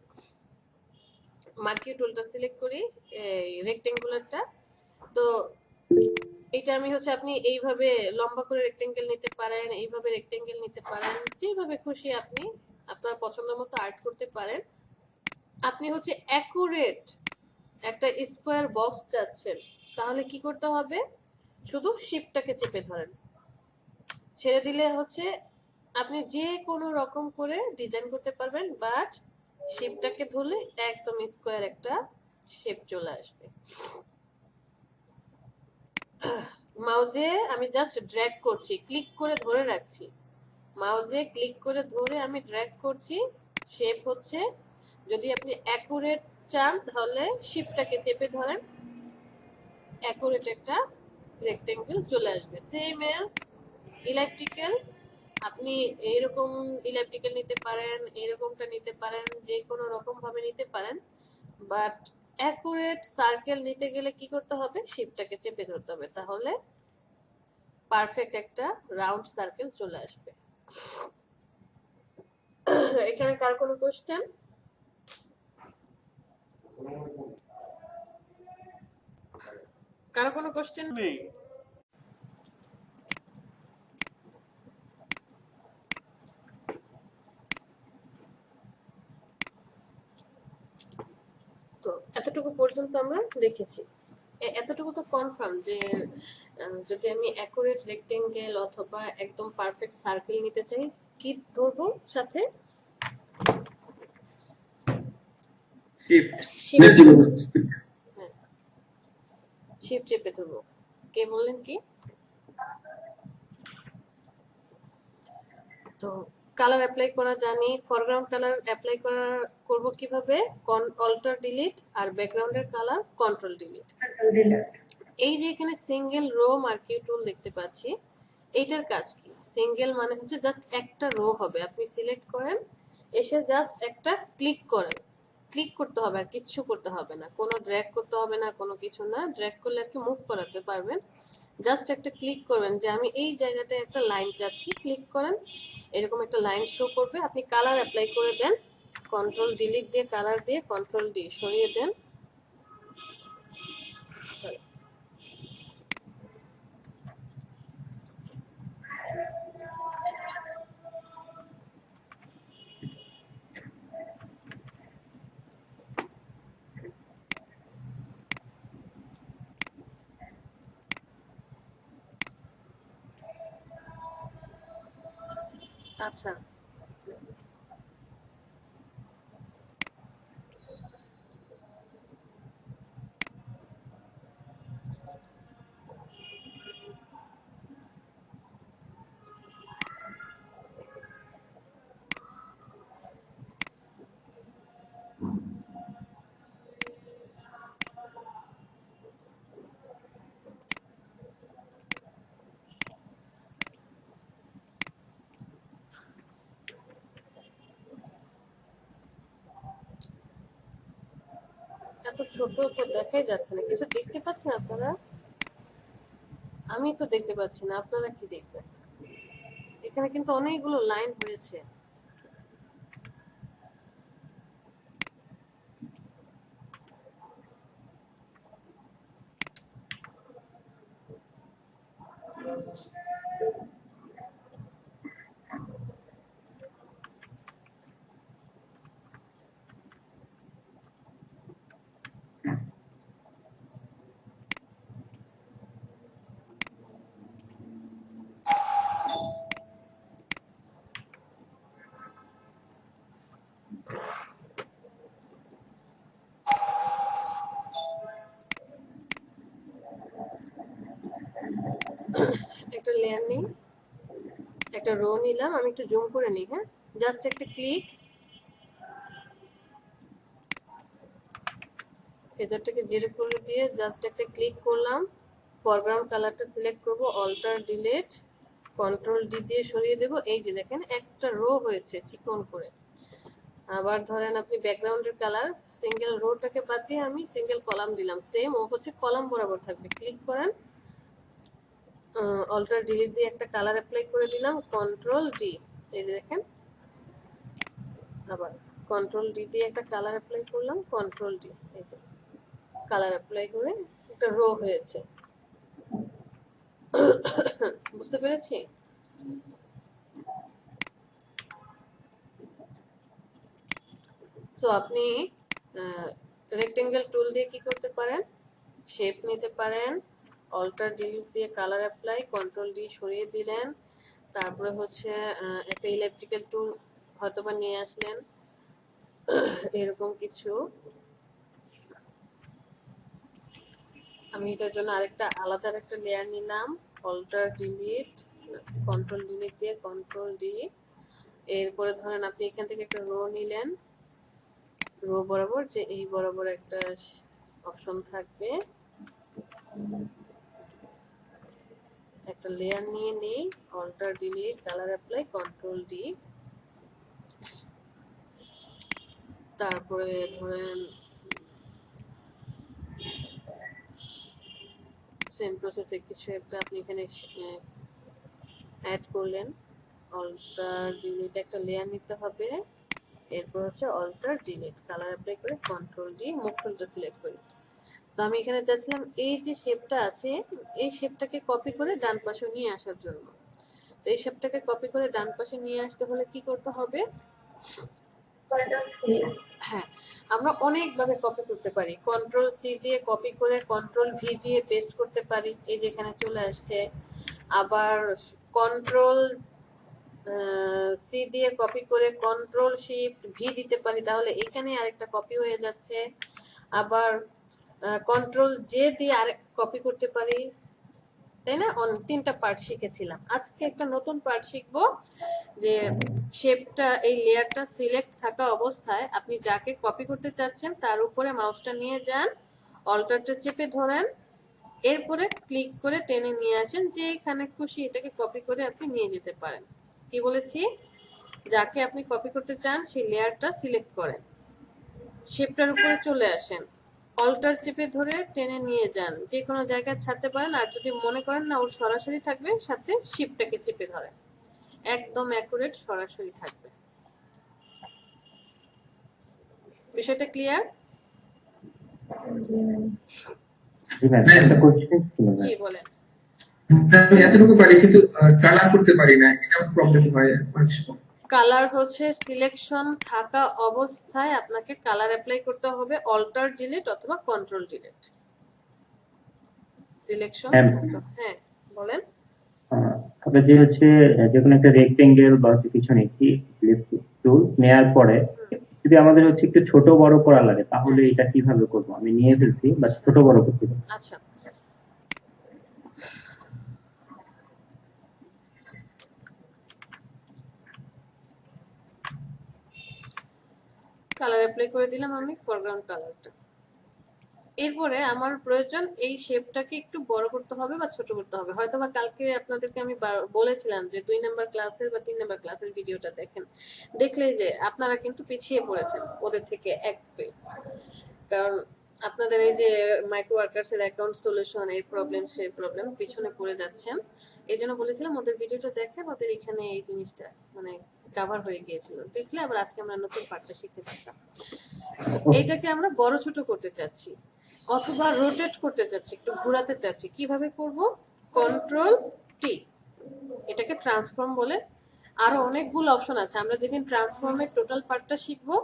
মার্কিও টুলটা সিলেক্ট করি, এই রেক্টেঙ্গুলারটা। তো এটা আমি হচ্ছে, আপনি এইভাবে লম্বা করে রেক্টেঙ্গেল নিতে পারেন, এইভাবে রেক্টেঙ্গেল নিতে পারেন, যেভাবে খুশি আপনি আপনার পছন্দ মতো আর্ট করতে পারেন। আপনি হচ্ছে অ্যাকুরেট একটা স্কোয়ার বক্স চাচ্ছেন, তাহলে কি করতে হবে? শুধু শিপটাকে চেপে ধরেন, ছেড়ে দিলে হচ্ছে আপনি যে কোনো রকম করে ডিজাইন করতে পারবেন, বাট শিপটাকে ধরলে একদম স্কোয়ার একটা শেপ চলে আসবে। মাউজে আমি জাস্ট ড্র্যাগ করছি, ক্লিক করে ধরে রাখছি। মাউজে ক্লিক করে ধরে আমি ড্র্যাগ করছি, শেপ হচ্ছে। যদি আপনি অ্যাকুরেট চান তাহলে শিপটাকে চেপে ধরেন, অ্যাকুরেট একটা রেক্টেঙ্গেল চলে আসবে। সেম এজ ইলেকট্রিক্যাল, আপনি এইরকম ইলেকট্রিক্যাল নিতে পারেন, এরকমটা নিতে পারেন, যে কোনো রকম ভাবে নিতে পারেন। বাট অ্যাকুরেট সার্কেল নিতে গেলে কি করতে হবে? শিপটাকে চেপে ধরতে হবে, তাহলে পারফেক্ট একটা রাউন্ড সার্কেল চলে আসবে। এখানে কার কোনো কোশ্চেন? কারো কোনো কোশ্চেন নেই? তো এতটুকু পর্যন্ত আমরা দেখেছি। এতটুকু তো কনফার্ম যে যদি আমি অ্যাকুরেট রেক্টেঙ্গেল অথবা একদম পারফেক্ট সার্কেল নিতে চাই, কি ধরবো সাথে? শিফট হ্যাঁ, শিফট চেপে ধরবো। কে বললেন কি? তো কালার অ্যাপ্লাই করা জানি, ফরগ্রাউন্ড কালার অ্যাপ্লাই করব কিভাবে? অল্টার ডিলিট আর ব্যাকগ্রাউন্ডের কালার কন্ট্রোল ডিলিট। এই যে এখানে সিঙ্গেল রো মার্কিং টুল দেখতে পাচ্ছি, এইটার কাজ কি? সিঙ্গেল মানে হচ্ছে জাস্ট একটা রো হবে, আপনি সিলেক্ট করেন, এসে জাস্ট একটা ক্লিক করেন, ক্লিক করতে হবে, আর কিচ্ছু করতে হবে না, কোনো ড্র্যাগ করতে হবে না, কোনো কিছু না। ড্র্যাগ করলে আর কি মুভ করাতে পারবেন, জাস্ট একটা ক্লিক করবেন যে আমি এই জায়গাটায় একটা লাইন চাচ্ছি, ক্লিক করেন, এরকম একটা লাইন শো করবে। আপনি কালার অ্যাপ্লাই করে দেন, কন্ট্রোল ডিলিট দিয়ে কালার দিয়ে কন্ট্রোল ডি সরিয়ে দেন। সরি, আচ্ছা এত ছোট তো দেখাই যাচ্ছে না, কিছু দেখতে পাচ্ছেন আপনারা? আমি তো দেখতে পাচ্ছি না, আপনারা কি দেখবেন? এখানে কিন্তু অনেকগুলো লাইন হয়েছে। একটা লেয়ার নিই, একটা রো নিলাম, আমি একটু জুম করে নিই। হ্যাঁ, জাস্ট একটা ক্লিক, ফেদারটাকে জিরো করে দিয়ে জাস্ট একটা ক্লিক করলাম, ফরগ্রাউন্ড কালারটা সিলেক্ট করব, অল্টার ডিলিট কন্ট্রোল ডি দিয়ে সরিয়ে দেব। এই যে দেখেন একটা রো হয়েছে চিকন করে। আবার ধরেন আপনি ব্যাকগ্রাউন্ডের কালার, সিঙ্গেল রোটাকে বাদ দিয়ে আমি সিঙ্গেল কলাম দিলাম, সেম ও হচ্ছে কলাম বরাবর থাকবে। ক্লিক করেন, অল্টার ডিলিট দিয়ে একটা কালার অ্যাপ্লাই করে দিলাম, কন্ট্রোল ডি, এই যে দেখেন, আবার কন্ট্রোল ডি দিয়ে একটা কালার অ্যাপ্লাই করলাম, কন্ট্রোল ডি, এই যে কালার অ্যাপ্লাই করে একটা রো হয়েছে। বুঝতে পেরেছি? সো আপনি রেক্টেঙ্গেল টুল দিয়ে কি করতে পারেন? শেপ নিতে পারেন, অল্টার ডিলিট দিয়ে কালার অ্যাপ্লাই, কন্ট্রোল ডি সরিয়ে দিলেন, তারপরে হচ্ছে একটা ইলেকট্রিক্যাল টুল হয়তোবা নিয়ে আসলেন, এরকম কিছু। আমি এটার জন্য আরেকটা আলাদা একটা লেয়ার নিলাম, অল্টার ডিলিট কন্ট্রোল ডিলিট দিয়ে কন্ট্রোল ডি। এরপরে ধরেন আপনি এখান থেকে একটা রো নিলেন, রো বরাবর যে এই বরাবর একটা অপশন থাকবে, একটা লেয়ার নিয়ে নেই, alt delete colour apply control D. তারপরে ধরেন সেম প্রসেসে কিছু একটা আপনি এখানে অ্যাড করলেন, অল্টার ডিলিট একটা লেয়ার নিতে হবে, এরপর হচ্ছে অল্টার ডিলিট কালার অ্যাপ্লাই করে কন্ট্রোল ডি মুভ টুলটা সিলেক্ট করি। তো আমি এখানে চাচ্ছিলাম এই যে শেপটা আছে এই শেপটাকে কপি করে ডান পাশে নিয়ে আসার জন্য। তো এই শেপটাকে কপি করে ডান পাশে নিয়ে আসতে হলে কি করতে হবে? হ্যাঁ, আমরা অনেকভাবে কপি করতে পারি। কন্ট্রোল সি দিয়ে কপি করে কন্ট্রোল ভি দিয়ে পেস্ট করতে পারি, এই যে এখানে চলে আসছে। আবার কন্ট্রোল সি দিয়ে কপি করে কন্ট্রোল শিফট ভি দিতে পারি, তাহলে এখানে আরেকটা কপি হয়ে যাচ্ছে। আবার কন্ট্রোল জে দিয়ে আরেক কপি করতে পারি, তাই না? তিনটা পার্ট শিখেছিলাম। আজকে একটা নতুন পার্ট শিখবো যে শেপটা এই লেয়ারটা সিলেক্ট থাকা অবস্থায় আপনি যাকে কপি করতে চাচ্ছেন তার উপরে মাউসটা নিয়ে যান, অল্টারটা চেপে ধরেন, এরপরে ক্লিক করে টেনে নিয়ে আসেন, যেখানে খুশি এটাকে কপি করে আপনি নিয়ে যেতে পারেন। কি বলেছি? যাকে আপনি কপি করতে চান সেই লেয়ারটা সিলেক্ট করেন, শেপটার উপরে চলে আসেন, অল্টার চেপে ধরে টেনে নিয়ে যান, যে কোনো জায়গায় ছাড়তে পারেন। আর যদি মনে করেন না ওর সরাসরি থাকবে, সাথে শিপটাকে চেপে ধরেন, একদম অ্যাকুরেট সরাসরি থাকবে। বিষয়টা ক্লিয়ার? জি ম্যাম, একটা কোশ্চেন ছিল জি ম্যাম। বলেন। আমি এতটুকু পারি কিন্তু কালার করতে পারি না, এটা প্রবলেম হয় অনেক সময়। কালার হচ্ছে সিলেকশন থাকা অবস্থায় আপনাকে কালার অ্যাপ্লাই করতে হবে, অল্টার ডিলিট অথবা কন্ট্রোল ডিলিট। সিলেকশন হ্যাঁ বলেন। আমরা যে হচ্ছে যে কোনো একটা রেক্টেঙ্গেল বা হচ্ছে কিছু নিচ্ছি, টুল নেওয়ার পরে যদি আমাদের হচ্ছে একটু ছোট বড় করা লাগে, তাহলে এটা কিভাবে করবো? আমি নিয়ে ফেলছি বা ছোট বড় করতে পারি। আচ্ছা, কালার অ্যাপ্লাই করে দিলাম আমি, ফরগ্রাউন্ড কালারটা। এরপরে আমার প্রয়োজন এই শেপটাকে একটু বড় করতে হবে বা ছোট করতে হবে। হয়তো বা কালকে আপনাদেরকে আমি বলেছিলাম যে 2 নাম্বার ক্লাসের বা 3 নাম্বার ক্লাসের ভিডিওটা দেখেন, দেখলেই যে আপনারা কিন্তু পিছিয়ে পড়েছেন ওদের থেকে এক পেজ। কারণ আপনাদের এই যে মাইক্রো ওয়ার্কার্স এর অ্যাকাউন্ট সলিউশন, এই প্রবলেম সেই প্রবলেম পিছনে পড়ে যাচ্ছেন। এই জন্য বলেছিলাম ওদের ভিডিওটা দেখেন, ওদের এখানে এই জিনিসটা মানে কভার হয়ে গিয়েছিল, দেখলে আবার আজকে আমরা নতুন পার্টটা শিখতে পারতাম। এইটাকে আমরা বড় ছোট করতে চাচ্ছি অথবা রোটেট করতে চাচ্ছি, একটু ঘোরাতে চাচ্ছি। কিভাবে করব? কন্ট্রোল টি, এটাকে ট্রান্সফর্ম বলে। আরো অনেকগুলো অপশন আছে, আমরা যেদিন ট্রান্সফর্মের টোটাল পার্টটা শিখবো,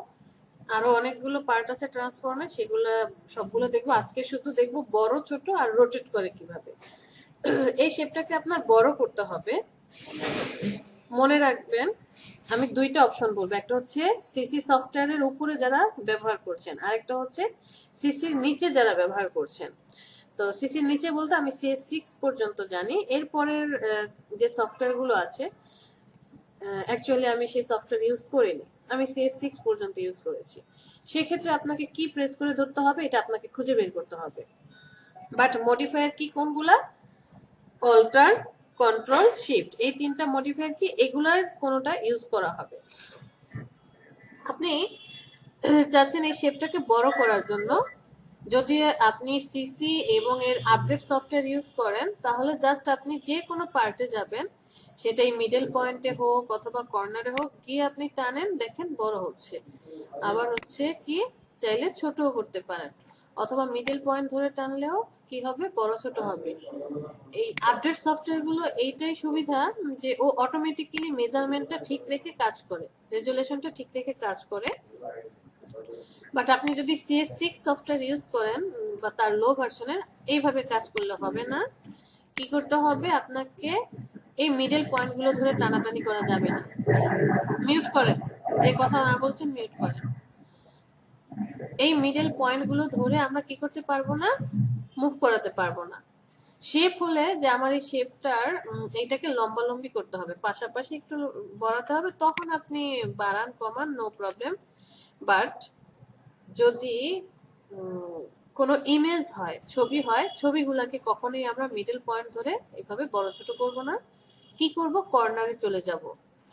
আরো অনেকগুলো পার্ট আছে ট্রান্সফর্মে, সেগুলো সবগুলো দেখবো। আজকে শুধু দেখবো বড় ছোট আর রোটেট করে কিভাবে। এই শেপটাকে আপনার বড় করতে হবে। মনে রাখবেন আমি দুইটা অপশন বলবো, একটা হচ্ছে সিসি সফটওয়্যারের উপরে যারা ব্যবহার করছেন, আরেকটা হচ্ছে সিসির নিচে যারা ব্যবহার করছেন। তো সিসির নিচে বলতে আমি CS6 পর্যন্ত জানি, এরপরের যে সফটওয়্যার গুলো আছে অ্যাকচুয়ালি আমি সেই সফটওয়্যার ইউজ করিনি, আমি CS6 পর্যন্ত ইউজ করেছি। সেক্ষেত্রে আপনাকে কি প্রেস করে ধরতে হবে এটা আপনাকে খুঁজে বের করতে হবে। বাট মডিফায়ার কি কোনগুলা? অল্টার, কন্ট্রোল, শিফট, এই তিনটা মডিফায়ার কি, এগুলার কোনোটা ইউজ করা হবে। আপনি চাচ্ছেন এই শেপটাকে বড় করার জন্য, যদি আপনি সিসি এবং এর আপডেট সফটওয়্যার ইউজ করেন, তাহলে জাস্ট আপনি যে কোনো পার্টে যাবেন, সেটাই মিডল পয়েন্টে হোক অথবা কর্নারে হোক, গিয়ে আপনি টানেন, দেখেন বড় হচ্ছে। আবার হচ্ছে কি চাইলে ছোটও করতে পারেন, অথবা মিডল পয়েন্ট ধরে টানলেও কি হবে, বড় ছোট হবে। এই আপডেট সফটওয়্যার গুলো এইটাই সুবিধা যে ও অটোমেটিক্যালি মেজারমেন্টটা ঠিক রেখে কাজ করে, রেজুলেশনটা ঠিক রেখে কাজ করে। বাট আপনি যদি CS6 সফটওয়্যার ইউজ করেন বা তার লো ভার্সনের, এইভাবে কাজ করলে হবে না। কি করতে হবে আপনাকে? এই মিডল পয়েন্ট গুলো ধরে টানাটানি করা যাবে না। মিউট করেন, যে কথা না বলছেন মিউট করেন। এই মিডল পয়েন্ট গুলো ধরে আমরা কি করতে পারবো না? মুভ করাতে পারবো না। শেপ হলে যে আমার এই শেপটার এইটাকে লম্বালম্বি করতে হবে, পাশাপাশি একটু বাড়াতে হবে, তখন আপনি বাড়ান কমান নো প্রবলেম। বাট যদি কোনো ইমেজ হয়, ছবি হয়, ছবিগুলোকে কখনোই আমরা মিডল পয়েন্ট ধরে এভাবে বড় ছোট করব না। কি করব? কর্নারে চলে যাব।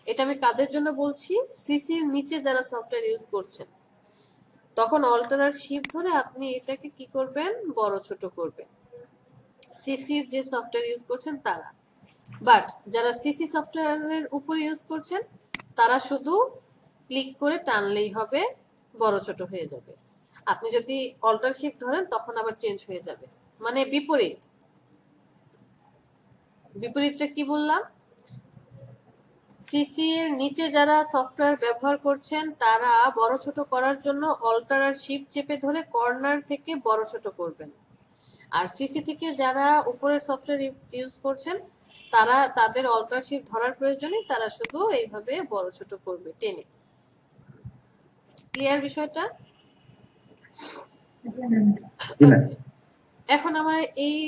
এটা আমি কাদের জন্য বলছি? সিসির নিচে যারা সফটওয়্যার ইউজ করছেন, তখন অল্টার আর শিফট ধরে আপনি এটাকে কি করবেন? বড় ছোট করবেন। সিসির যে সফটওয়্যার ইউজ করছেন তারা। বাট যারা সিসি সফটওয়্যারের উপরে ইউজ করছেন, তারা শুধু ক্লিক করে টানলেই হবে, বড় ছোট হয়ে যাবে। আপনি যদি অল্টার শিফট ধরেন তখন আবার চেঞ্জ হয়ে যাবে, মানে বিপরীত। বিপরীতটা কি বললাম? সিসি এর নিচে যারা সফটওয়্যার ব্যবহার করছেন তারা বড় ছোট করার জন্য অল্টার আর শিফট চেপে ধরে কর্নার থেকে বড় ছোট করবেন। আর সিসি থেকে যারা উপরের সফটওয়্যার ইউজ করছেন তারা তাদের অল্টার শিফট ধরার প্রয়োজনে তারা শুধু এইভাবে বড় ছোট করবে টেনে। ক্লিয়ার বিষয়টা? জি ম্যাম। এখন আমার এই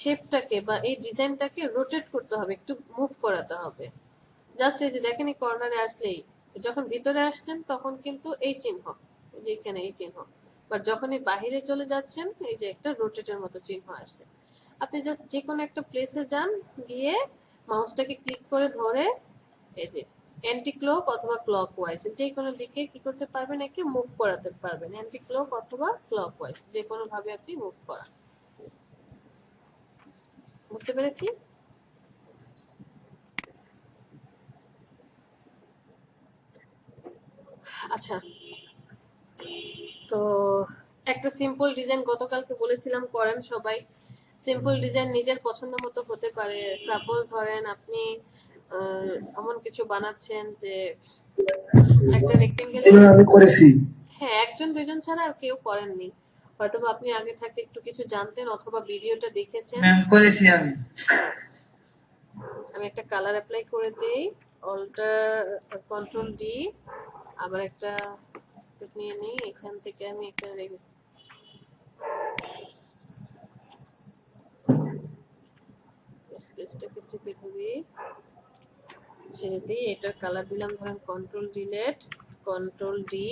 শেপটাকে বা এই ডিজাইনটাকে রোটেট করতে হবে, একটু মুভ করাতে হবে। জাস্ট এই যে দেখেন এই কর্নারে আসলেই, যখন ভিতরে আসছেন তখন কিন্তু এই চিহ্ন, এই যে এখানে এই চিহ্ন, বাট যখন এই বাহিরে চলে যাচ্ছেন এই যে একটা রোটেটের মতো চিহ্ন আসছে। আপনি জাস্ট যে কোনো একটা প্লেসে যান, গিয়ে মাউসটাকে ক্লিক করে ধরে এই যে অ্যান্টি ক্লক অথবা ক্লক ওয়াইজ যে কোনো দিকে কি করতে পারবেন, একে মুভ করাতে পারবেন। অ্যান্টি ক্লক অথবা ক্লক ওয়াইজ যে কোনো ভাবে আপনি মুভ করান। বুঝতে পেরেছি? আচ্ছা, তো একটা সিম্পল ডিজাইন গতকালকে বলেছিলাম করেন সবাই। সিম্পল ডিজাইন নিজের পছন্দ মতো হতে পারে। সাপোজ ধরেন আপনি এমন কিছু বানাচ্ছেন যে একটা রেক্টেঙ্গেল, আমি করেছি। হ্যাঁ একজন দুইজন ছাড়া আর কেউ করেননি, হয়তো আপনি আগে থাকতে একটু কিছু জানতেন অথবা ভিডিওটা দেখেছেন। ম্যাম করেছি আমি। আমি একটা কালার অ্যাপ্লাই করে দেই, অল্টার কন্ট্রোল ডি, আবার একটা নিয়ে নিই, এখান থেকে আমি একটা স্পেসটাকে চেপে ধরি, ছেড়ে দিই, এটার কালার দিলাম ধরেন control delete, control D,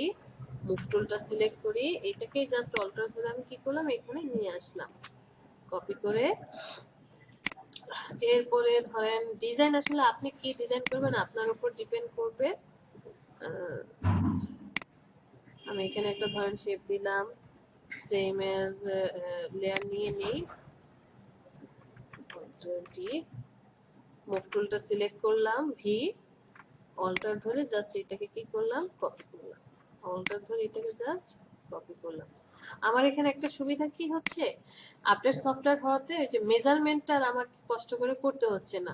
move টুলটা সিলেক্ট করি, এটাকে জাস্ট অল্টার ধরে আমি কি করলাম এখানে নিয়ে আসলাম, কপি করে। এরপরে ধরেন ডিজাইন আসলে আপনি কি ডিজাইন করবেন আপনার উপর ডিপেন্ড করবে। আমি এখানে একটা ধরেন শেপ দিলাম, সেম এজ লেয়ার নিয়ে নেই, মুভ টুলটা সিলেক্ট করলাম, ভি, অল্টার ধরে জাস্ট এটাকে কি করলাম, কপি করলাম, অল্টার ধরে এটাকে জাস্ট কপি করলাম। আমার এখানে একটা সুবিধা কি হচ্ছে, আপডেট সফটওয়্যার হওয়াতে যে মেজারমেন্টটা আমার কষ্ট করে করতে হচ্ছে না।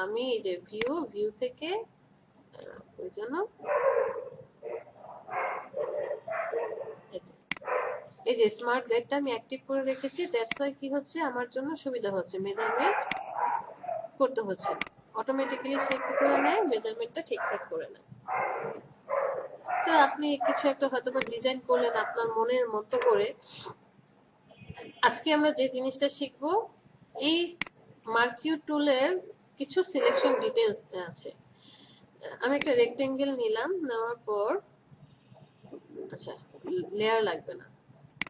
আমি এই যে ভিউ থেকে ওই জন্য এই যে স্মার্ট গ্রেডটা আমি অ্যাক্টিভ করে রেখেছি, দ্যাটস ওয়াই কি হচ্ছে আমার জন্য সুবিধা হচ্ছে, মেজারমেন্ট করতে হচ্ছে না, অটোমেটিক্যালি সে কি করে নেয়, মেজারমেন্টটা ঠিকঠাক করে নেয়। তো আপনি কিছু একটা হয়তো বা ডিজাইন করলেন আপনার মনের মতো করে। আজকে আমরা যে জিনিসটা শিখবো, এই মার্কিউ টুলের কিছু সিলেকশন ডিটেইলস আছে। আমি একটা রেক্টেঙ্গেল নিলাম, নেওয়ার পর আচ্ছা লেয়ার লাগবে না,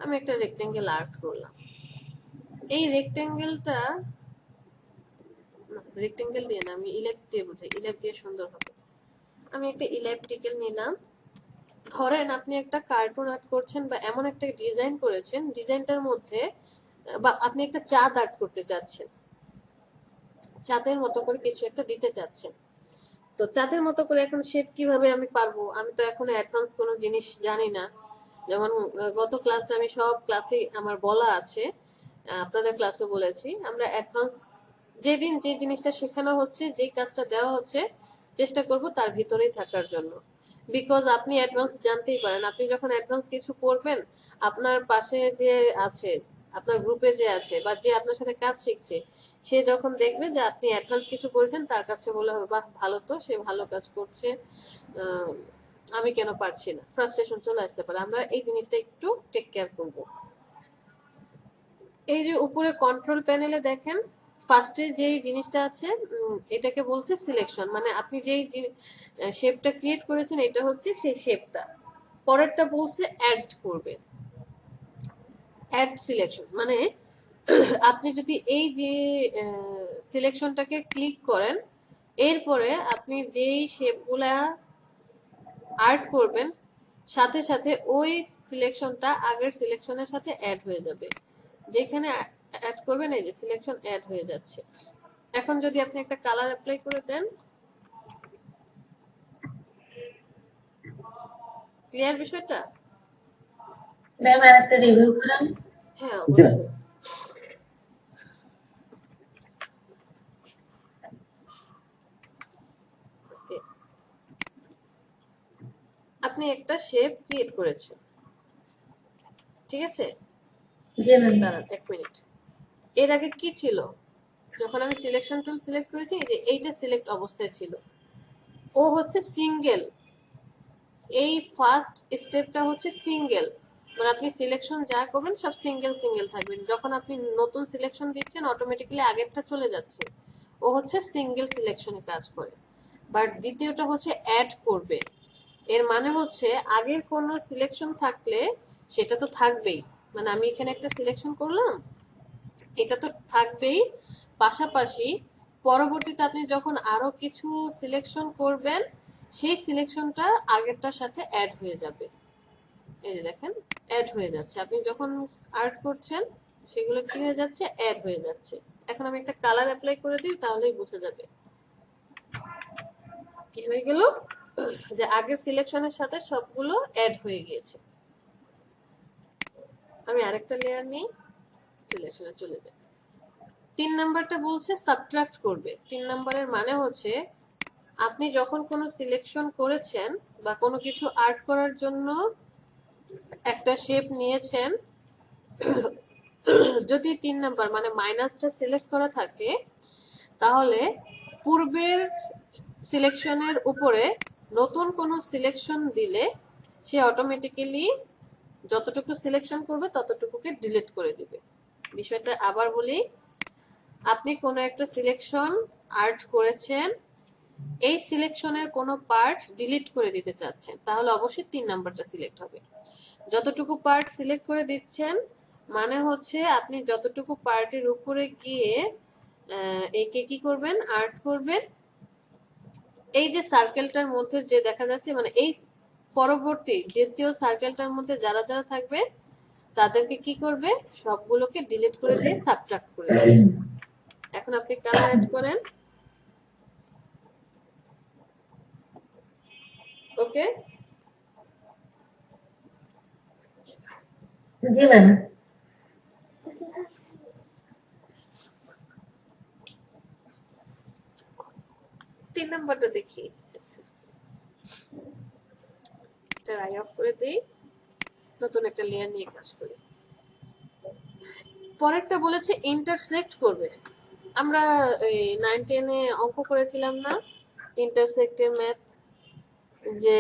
আমি একটা রেক্টেঙ্গেল আর্ট করলাম। এই রেক্টেঙ্গেলটা রেক্টেঙ্গেল দিয়ে না, আমি ইলেপ্ট দিয়ে বুঝাই, ইলেপ্ট দিয়ে সুন্দর হবে। আমি একটা ইলেপ্টিক্যাল নিলাম, ধরেন আপনি একটা কার্টুন আর্ট করছেন বা এমন একটা ডিজাইন করেছেন, ডিজাইনটার মধ্যে বা আপনি একটা চাঁদ আর্ট করতে চাচ্ছেন, চাঁদের মতো করে কিছু একটা দিতে চাচ্ছেন। তো চাঁদের মতো করে এখন শেপ কিভাবে আমি পারবো, আমি তো এখনো অ্যাডভান্স কোনো জিনিস জানি না। যেমন গত ক্লাসে আমি সব ক্লাসে আমার বলা আছে, আপনাদের ক্লাসে বলেছি, আমরা অ্যাডভান্স যেদিন যে জিনিসটা শেখানো হচ্ছে, যে কাজটা দেওয়া হচ্ছে, চেষ্টা করব তার ভিতরেই থাকার জন্য। বিকজ আপনি অ্যাডভান্স জানতেই পারেন, আপনি যখন অ্যাডভান্স কিছু করবেন, আপনার পাশে যে আছে, আপনার গ্রুপে যে আছে বা যে আপনার সাথে কাজ শিখছে, সে যখন দেখবে যে আপনি অ্যাডভান্স কিছু করেছেন, তার কাছে বলে হবে বাহ ভালো তো, সে ভালো কাজ করছে, আমি কেন পারছি না, ফ্রাস্ট্রেশন চলে আসতে পারে। আমরা এই জিনিসটা একটু টেক কেয়ার করব। এই যে উপরে কন্ট্রোল প্যানেলে দেখেন ফার্স্টে যেই জিনিসটা আছে, এটাকে বলছে সিলেকশন, মানে আপনি যেই শেপটা ক্রিয়েট করেছেন এটা হচ্ছে সেই শেপটা। পরেরটা বলছে অ্যাড করবে, অ্যাড সিলেকশন, মানে আপনি যদি এই যে সিলেকশনটাকে ক্লিক করেন, এরপরে আপনি যেই শেপগুলা আর্ট করবেন সাথে সাথে ওই সিলেকশনটা আগের সিলেকশনের সাথে অ্যাড হয়ে যাবে। যেখানে অ্যাড করবেন এই যে সিলেকশন অ্যাড হয়ে যাচ্ছে। এখন যদি আপনি একটা কালার অ্যাপ্লাই করে দেন, ক্লিয়ার বিষয়টা? ম্যাম আর একটা রিভিউ করেন। হ্যাঁ জি অবশ্যই। Okay. আপনি একটা শেপ ক্রিয়েট করেছেন, ঠিক আছে? জি ম্যাম। দাঁড়ান 1 মিনিট। এর আগে কি ছিল? যখন আমি সিলেকশন টুল সিলেক্ট করেছি, এই যে এইটা সিলেক্ট অবস্থায় ছিল, ও হচ্ছে সিঙ্গেল। এই ফার্স্ট স্টেপটা হচ্ছে সিঙ্গেল, মানে আপনি সিলেকশন যা করবেন সব সিঙ্গেল সিঙ্গেল থাকবে। যখন আপনি নতুন সিলেকশন দিচ্ছেন অটোমেটিক্যালি আগেরটা চলে যাচ্ছে, ও হচ্ছে সিঙ্গেল সিলেকশনে কাজ করে। বাট দ্বিতীয়টা হচ্ছে অ্যাড করবে। এর মানে হচ্ছে আগের কোনো সিলেকশন থাকলে সেটা তো থাকবেই, মানে আমি এখানে একটা সিলেকশন করলাম, এটা তো থাকবেই, পাশাপাশি পরবর্তীতে আপনি যখন আরো কিছু সিলেকশন করবেন সেই সিলেকশনটা আগেরটার সাথে অ্যাড হয়ে যাবে। এই যে দেখেন অ্যাড হয়ে যাচ্ছে, আপনি যখন আর্ট করছেন সেগুলো কি হয়ে যাচ্ছে, অ্যাড হয়ে যাচ্ছে। এখন আমি একটা কালার অ্যাপ্লাই করে দিই, তাহলেই বোঝা যাবে কি হয়ে গেল, যে আগের সিলেকশনের সাথে সবগুলো অ্যাড হয়ে গিয়েছে। আমি আরেকটা লেয়ার নিই, সিলেকশনে চলে যাই। 3 নাম্বারটা বলছে সাবট্রাক্ট করবে। 3 নাম্বারের মানে হচ্ছে আপনি যখন কোনো সিলেকশন করেছেন বা কোনো কিছু আর্ট করার জন্য একটা শেপ নিয়েছেন, যদি 3 নাম্বার মানে মাইনাসটা সিলেক্ট করা থাকে, তাহলে পূর্বের সিলেকশনের উপরে নতুন কোনো সিলেকশন দিলে সে অটোমেটিক্যালি যতটুকু সিলেকশন করবে ততটুকুকে ডিলিট করে দিবে। বিষয়টা আবার বলি, আপনি কোনো একটা সিলেকশন আর্ট করেছেন, এই সিলেকশনের কোনো পার্ট ডিলিট করে দিতে চাচ্ছেন, তাহলে অবশ্যই 3 নাম্বারটা সিলেক্ট হবে। যতটুকু পার্ট সিলেক্ট করে দিচ্ছেন মানে হচ্ছে আপনি যতটুকু পার্টের উপরে গিয়ে একে কি করবেন, আর্ট করবেন। এই যে সার্কেলটার মধ্যে যে দেখা যাচ্ছে, মানে এই পরবর্তী দ্বিতীয় সার্কেলটার মধ্যে যারা যারা থাকবে তাদেরকে কি করবে, সবগুলোকে ডিলিট করে দিয়ে সাবট্রাক্ট করে দিবে। এখন আপনি কালার অ্যাড করেন। ওকে, জি ম্যাম। 3 নাম্বারটা দেখি, এটা আই অফ করে দেই, নতুন একটা লেয়ার নিয়ে কাজ করি। পরেরটা বলেছে ইন্টারসেক্ট করবে। আমরা এই 9-10 এ অঙ্ক করেছিলাম না, ইন্টারসেক্টের ম্যাথ, যে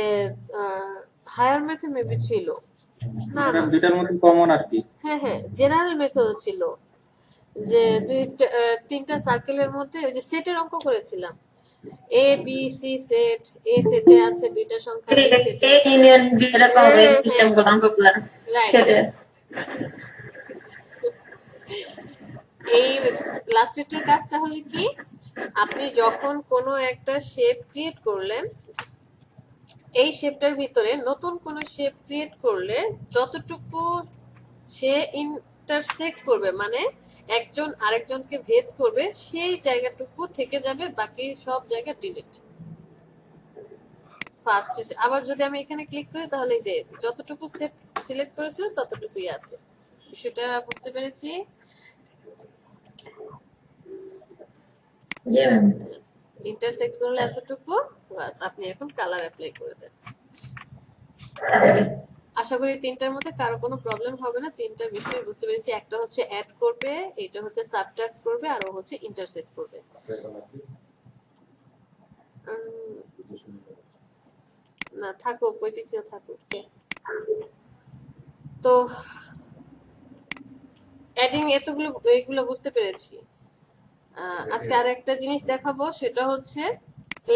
হায়ার ম্যাথে মেবি ছিল, না না, দুইটার মধ্যে কমন আর কি। হ্যাঁ হ্যাঁ জেনারেল মেথড ছিল, যে তিনটা সার্কেলের মধ্যে ওই যে সেটের অঙ্ক করেছিলাম, এ বি সি সেট, এ সেটে আছে দুইটা সংখ্যা, বি সেটে এ ইউনিয়ন বি এরকম হবে সিস্টেম গুলো অঙ্কগুলো সেটা। এই লাস্টের কাজ তাহলে কি, আপনি যখন কোনো একটা শেপ ক্রিয়েট করলেন, এই শেপটার ভিতরে নতুন কোনো শেপ ক্রিয়েট করলে যতটুকু সে ইন্টারসেক্ট করবে, মানে একজন আরেকজনকে ভেদ করবে, সেই জায়গাটুকু থেকে যাবে, বাকি সব জায়গা ডিলিট। ফার্স্ট আবার যদি আমি এখানে ক্লিক করি তাহলে এই যে যতটুকু সেট সিলেক্ট করেছিল ততটুকুই আছে। বিষয়টা বুঝতে পেরেছি? জি ম্যাম। ইন্টারসেক্ট করলে এতটুকু, বাস আপনি এখন কালার অ্যাপ্লাই করে দেন। আশা করি 3টার মধ্যে কারো কোনো প্রবলেম হবে না। 3টা বিষয় বুঝতে পেরেছি, একটা হচ্ছে অ্যাড করবে, এটা হচ্ছে সাবট্রাক্ট করবে, আর ও হচ্ছে ইন্টারসেক্ট করবে। না থাকুক, ওই পিসিও থাকুক। তো অ্যাডিং এতগুলো এইগুলো বুঝতে পেরেছি। আজকে আর একটা জিনিস দেখাবো, সেটা হচ্ছে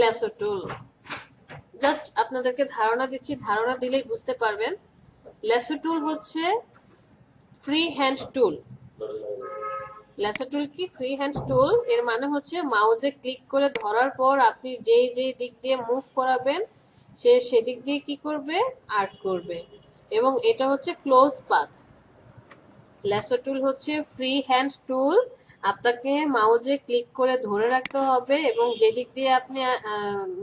ল্যাসো টুল। জাস্ট আপনাদেরকে ধারণা দিচ্ছি, ধারণা দিলেই বুঝতে পারবেন। ল্যাসো টুল হচ্ছে ফ্রি হ্যান্ড টুল। ল্যাসো টুল কি? ফ্রি হ্যান্ড টুল। এর মানে হচ্ছে মাউসে ক্লিক করে ধরার পর আপনি যেই যেই দিক দিয়ে মুভ করাবেন সে সেদিক দিয়ে কি করবে, আর্ট করবে। এবং এটা হচ্ছে ক্লোজ পাথ। ল্যাসো টুল হচ্ছে ফ্রি হ্যান্ড টুল, আপনাকে মাউসে ক্লিক করে ধরে রাখতে হবে এবং যেদিক দিয়ে আপনি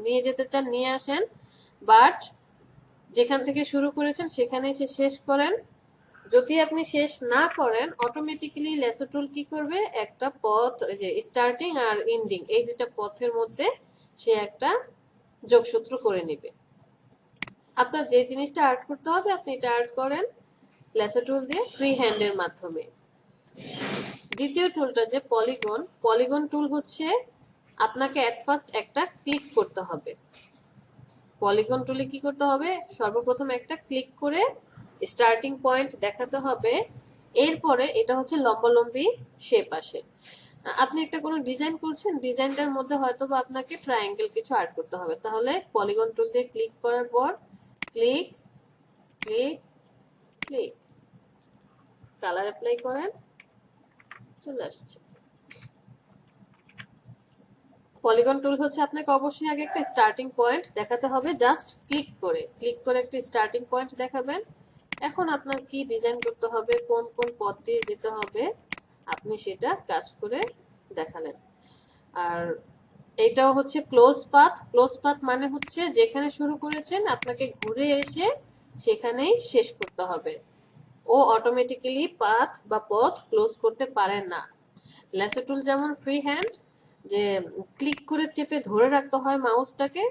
নিয়ে যেতে চান নিয়ে আসেন, বাট যেখান থেকে শুরু করেছেন সেখানে এসে শেষ করেন। যদি আপনি শেষ না করেন অটোমেটিক্যালি লেসো টুল কি করবে, একটা পথ, ওই যে স্টার্টিং আর এন্ডিং এই দুটা পথের মধ্যে সে একটা যোগসূত্র করে নেবে। আপনার যে জিনিসটা অ্যাড করতে হবে আপনি এটা অ্যাড করেন লেসো টুল দিয়ে ফ্রি হ্যান্ডের মাধ্যমে। দ্বিতীয় টুলটা যে পলিগন, পলিগন টুল হচ্ছে আপনাকে এট ফার্স্ট একটা ক্লিক করতে হবে। পলিগন টুলে কি করতে হবে, সর্বপ্রথম একটা ক্লিক করে স্টার্টিং পয়েন্ট দেখাতে হবে, এরপরে এটা হচ্ছে লম্বালম্বি শেপ আসে। আপনি একটা কোনো ডিজাইন করছেন, ডিজাইনটার মধ্যে হয়তো বা আপনাকে ট্রায়াঙ্গেল কিছু অ্যাড করতে হবে, তাহলে পলিগন টুল দিয়ে ক্লিক করার পর click click click, colour apply করেন, চলে আসছে। পলিগন টুল হচ্ছে আপনাকে অবশ্যই আগে একটা স্টার্টিং পয়েন্ট দেখাতে হবে, জাস্ট ক্লিক করে একটা স্টার্টিং পয়েন্ট দেখাবেন। এখন আপনার কি ডিজাইন করতে হবে, কোন কোন পথ দিয়ে যেতে হবে আপনি সেটা কাজ করে দেখালেন। আর এটাও হচ্ছে ক্লোজ পাথ। ক্লোজ পাথ মানে হচ্ছে যেখানে শুরু করেছেন আপনাকে ঘুরে এসে সেখানেই শেষ করতে হবে। ও অটোমেটিক্যালি পাথ বা পথ ক্লোজ করতে পারে না। লেসো টুল যেমন ফ্রি হ্যান্ড, যে ক্লিক করে চেপে ধরে রাখতে হয় মাউসটাকে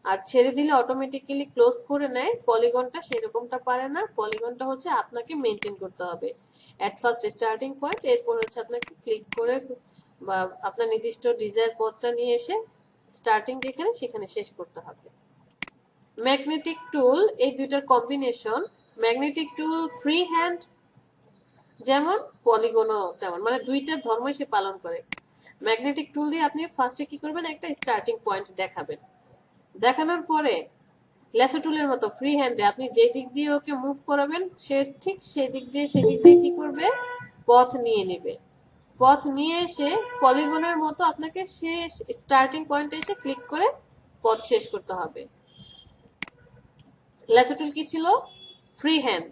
আর ছেড়ে দিলে অটোমেটিক্যালি ক্লোজ করে নেয়, পলিগনটা সেরকমটা পারে না। পলিগনটা হচ্ছে আপনাকে মেনটেন করতে হবে এট ফার্স্ট স্টার্টিং পয়েন্ট, এরপর হচ্ছে আপনাকে ক্লিক করে বা আপনার নির্দিষ্ট ডিজাইন পথটা নিয়ে এসে স্টার্টিং যেখানে সেখানে শেষ করতে হবে। ম্যাগনেটিক টুল, এই দুইটার কম্বিনেশন। ম্যাগনেটিক টুল ফ্রি হ্যান্ড যেমন, পলিগনও তেমন, মানে দুইটার ধর্মই সে পালন করে। ম্যাগনেটিক টুল দিয়ে আপনি ফার্স্টে কি করবেন, একটা স্টার্টিং পয়েন্ট দেখাবেন, দেখানোর পরে লেসো টুলের মতো ফ্রি হ্যান্ডে আপনি যে দিক দিয়ে ওকে মুভ করাবেন সে ঠিক সেদিক দিয়ে কি করবে, পথ নিয়ে নেবে। পথ নিয়ে এসে পলিগনের মতো আপনাকে শেষ স্টার্টিং পয়েন্টে এসে ক্লিক করে পথ শেষ করতে হবে। লেসো টুল কি ছিল, ফ্রি হ্যান্ড,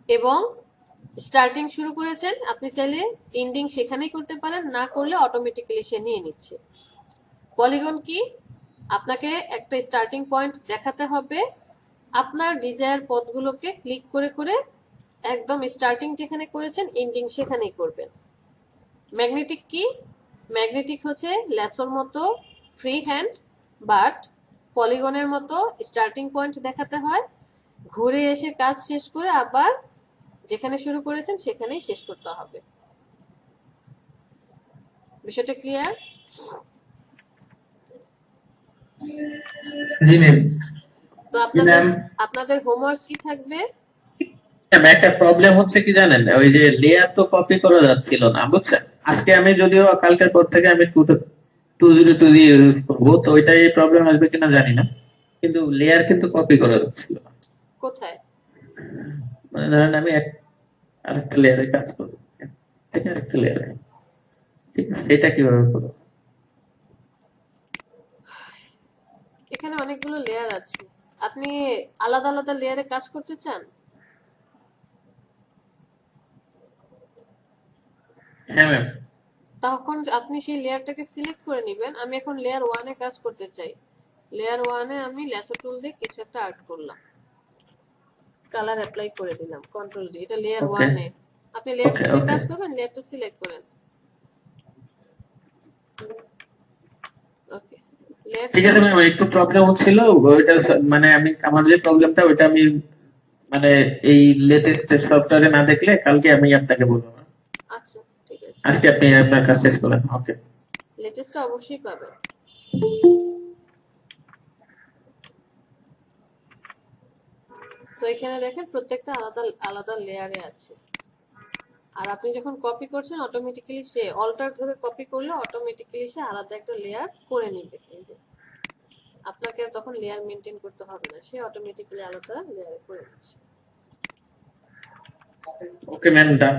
এবং স্টার্টিং শুরু করেছেন আপনি চাইলে এন্ডিং সেখানেই করতে পারেন, না করলে অটোমেটিক্যালি সে নিয়ে নিচ্ছে। পলিগন কি, আপনাকে একটা স্টার্টিং পয়েন্ট দেখাতে হবে, আপনার ডিজায়ার পথগুলোকে ক্লিক করে করে একদম স্টার্টিং যেখানে করেছেন এন্ডিং সেখানেই করবেন। ম্যাগনেটিক কি, ম্যাগনেটিক হচ্ছে লেসোর মতো ফ্রি হ্যান্ড, বাট পলিগনের মতো স্টার্টিং পয়েন্ট দেখাতে হয়, ঘুরে এসে কাজ শেষ করে আবার যেখানে শুরু করেছেন সেখানেই শেষ করতে হবে। বিষয়টা ক্লিয়ার? জি ম্যাম। তো আপনাদের হোমওয়ার্ক কি থাকবে? একটা প্রবলেম হচ্ছে কি জানেন, ওই যে লেয়ার তো কপি করা যাচ্ছিল না, বুঝছেন। আজকে আমি যদিও কালকের পর থেকে আমি 202 দিয়ে ইউজ করবো, তো ওইটাই প্রবলেম আসবে কিনা জানি না, কিন্তু লেয়ার কিন্তু কপি করা যাচ্ছিল না। কোথায়? মানে ধরেন আমি আরেকটা লেয়ারে কাজ করবো, ঠিক আছে, আরেকটা লেয়ারে, ঠিক আছে, সেটা কিভাবে করবো? এখানে অনেকগুলো লেয়ার আছে, আপনি আলাদা আলাদা লেয়ারে কাজ করতে চান? হ্যাঁ ম্যাম। তখন আপনি সেই লেয়ারটাকে সিলেক্ট করে নেবেন। আমি এখন লেয়ার 1 এ কাজ করতে চাই। লেয়ার 1 এ আমি লেসো টুল দিয়ে কিছু একটা আর্ট করলাম, কালার অ্যাপ্লাই করে দিলাম, কন্ট্রোল ডি, এটা লেয়ার 1 এ। আপনি লেয়ার 2 তে কাজ করবেন, লেয়ারটা সিলেক্ট করেন। ওকে, ঠিক আছে ম্যাম, একটু প্রবলেম হচ্ছিল ওইটা, মানে আমি আমার যে প্রবলেমটা ওইটা আমি মানে এই লেটেস্ট সফটওয়্যারে না দেখলে কালকে আমি আপনাকে বলবো। আচ্ছা ঠিক আছে, আজকে আপনি আপনার কাজ শেষ করেন। ওকে, লেটেস্টটা অবশ্যই পাবেন। সো এখানে দেখেন প্রত্যেকটা আলাদা আলাদা লেয়ারে আছে, আর আপনি যখন কপি করছেন অটোমেটিক্যালি সে অল্টার ধরে কপি করলে অটোমেটিক্যালি সে আলাদা একটা লেয়ার করে নেবে। এই যে আপনাকে আর তখন লেয়ার মেনটেন করতে হবে না, সে অটোমেটিক্যালি আলাদা লেয়ার করে দিচ্ছে। ওকে ম্যাম, ডান।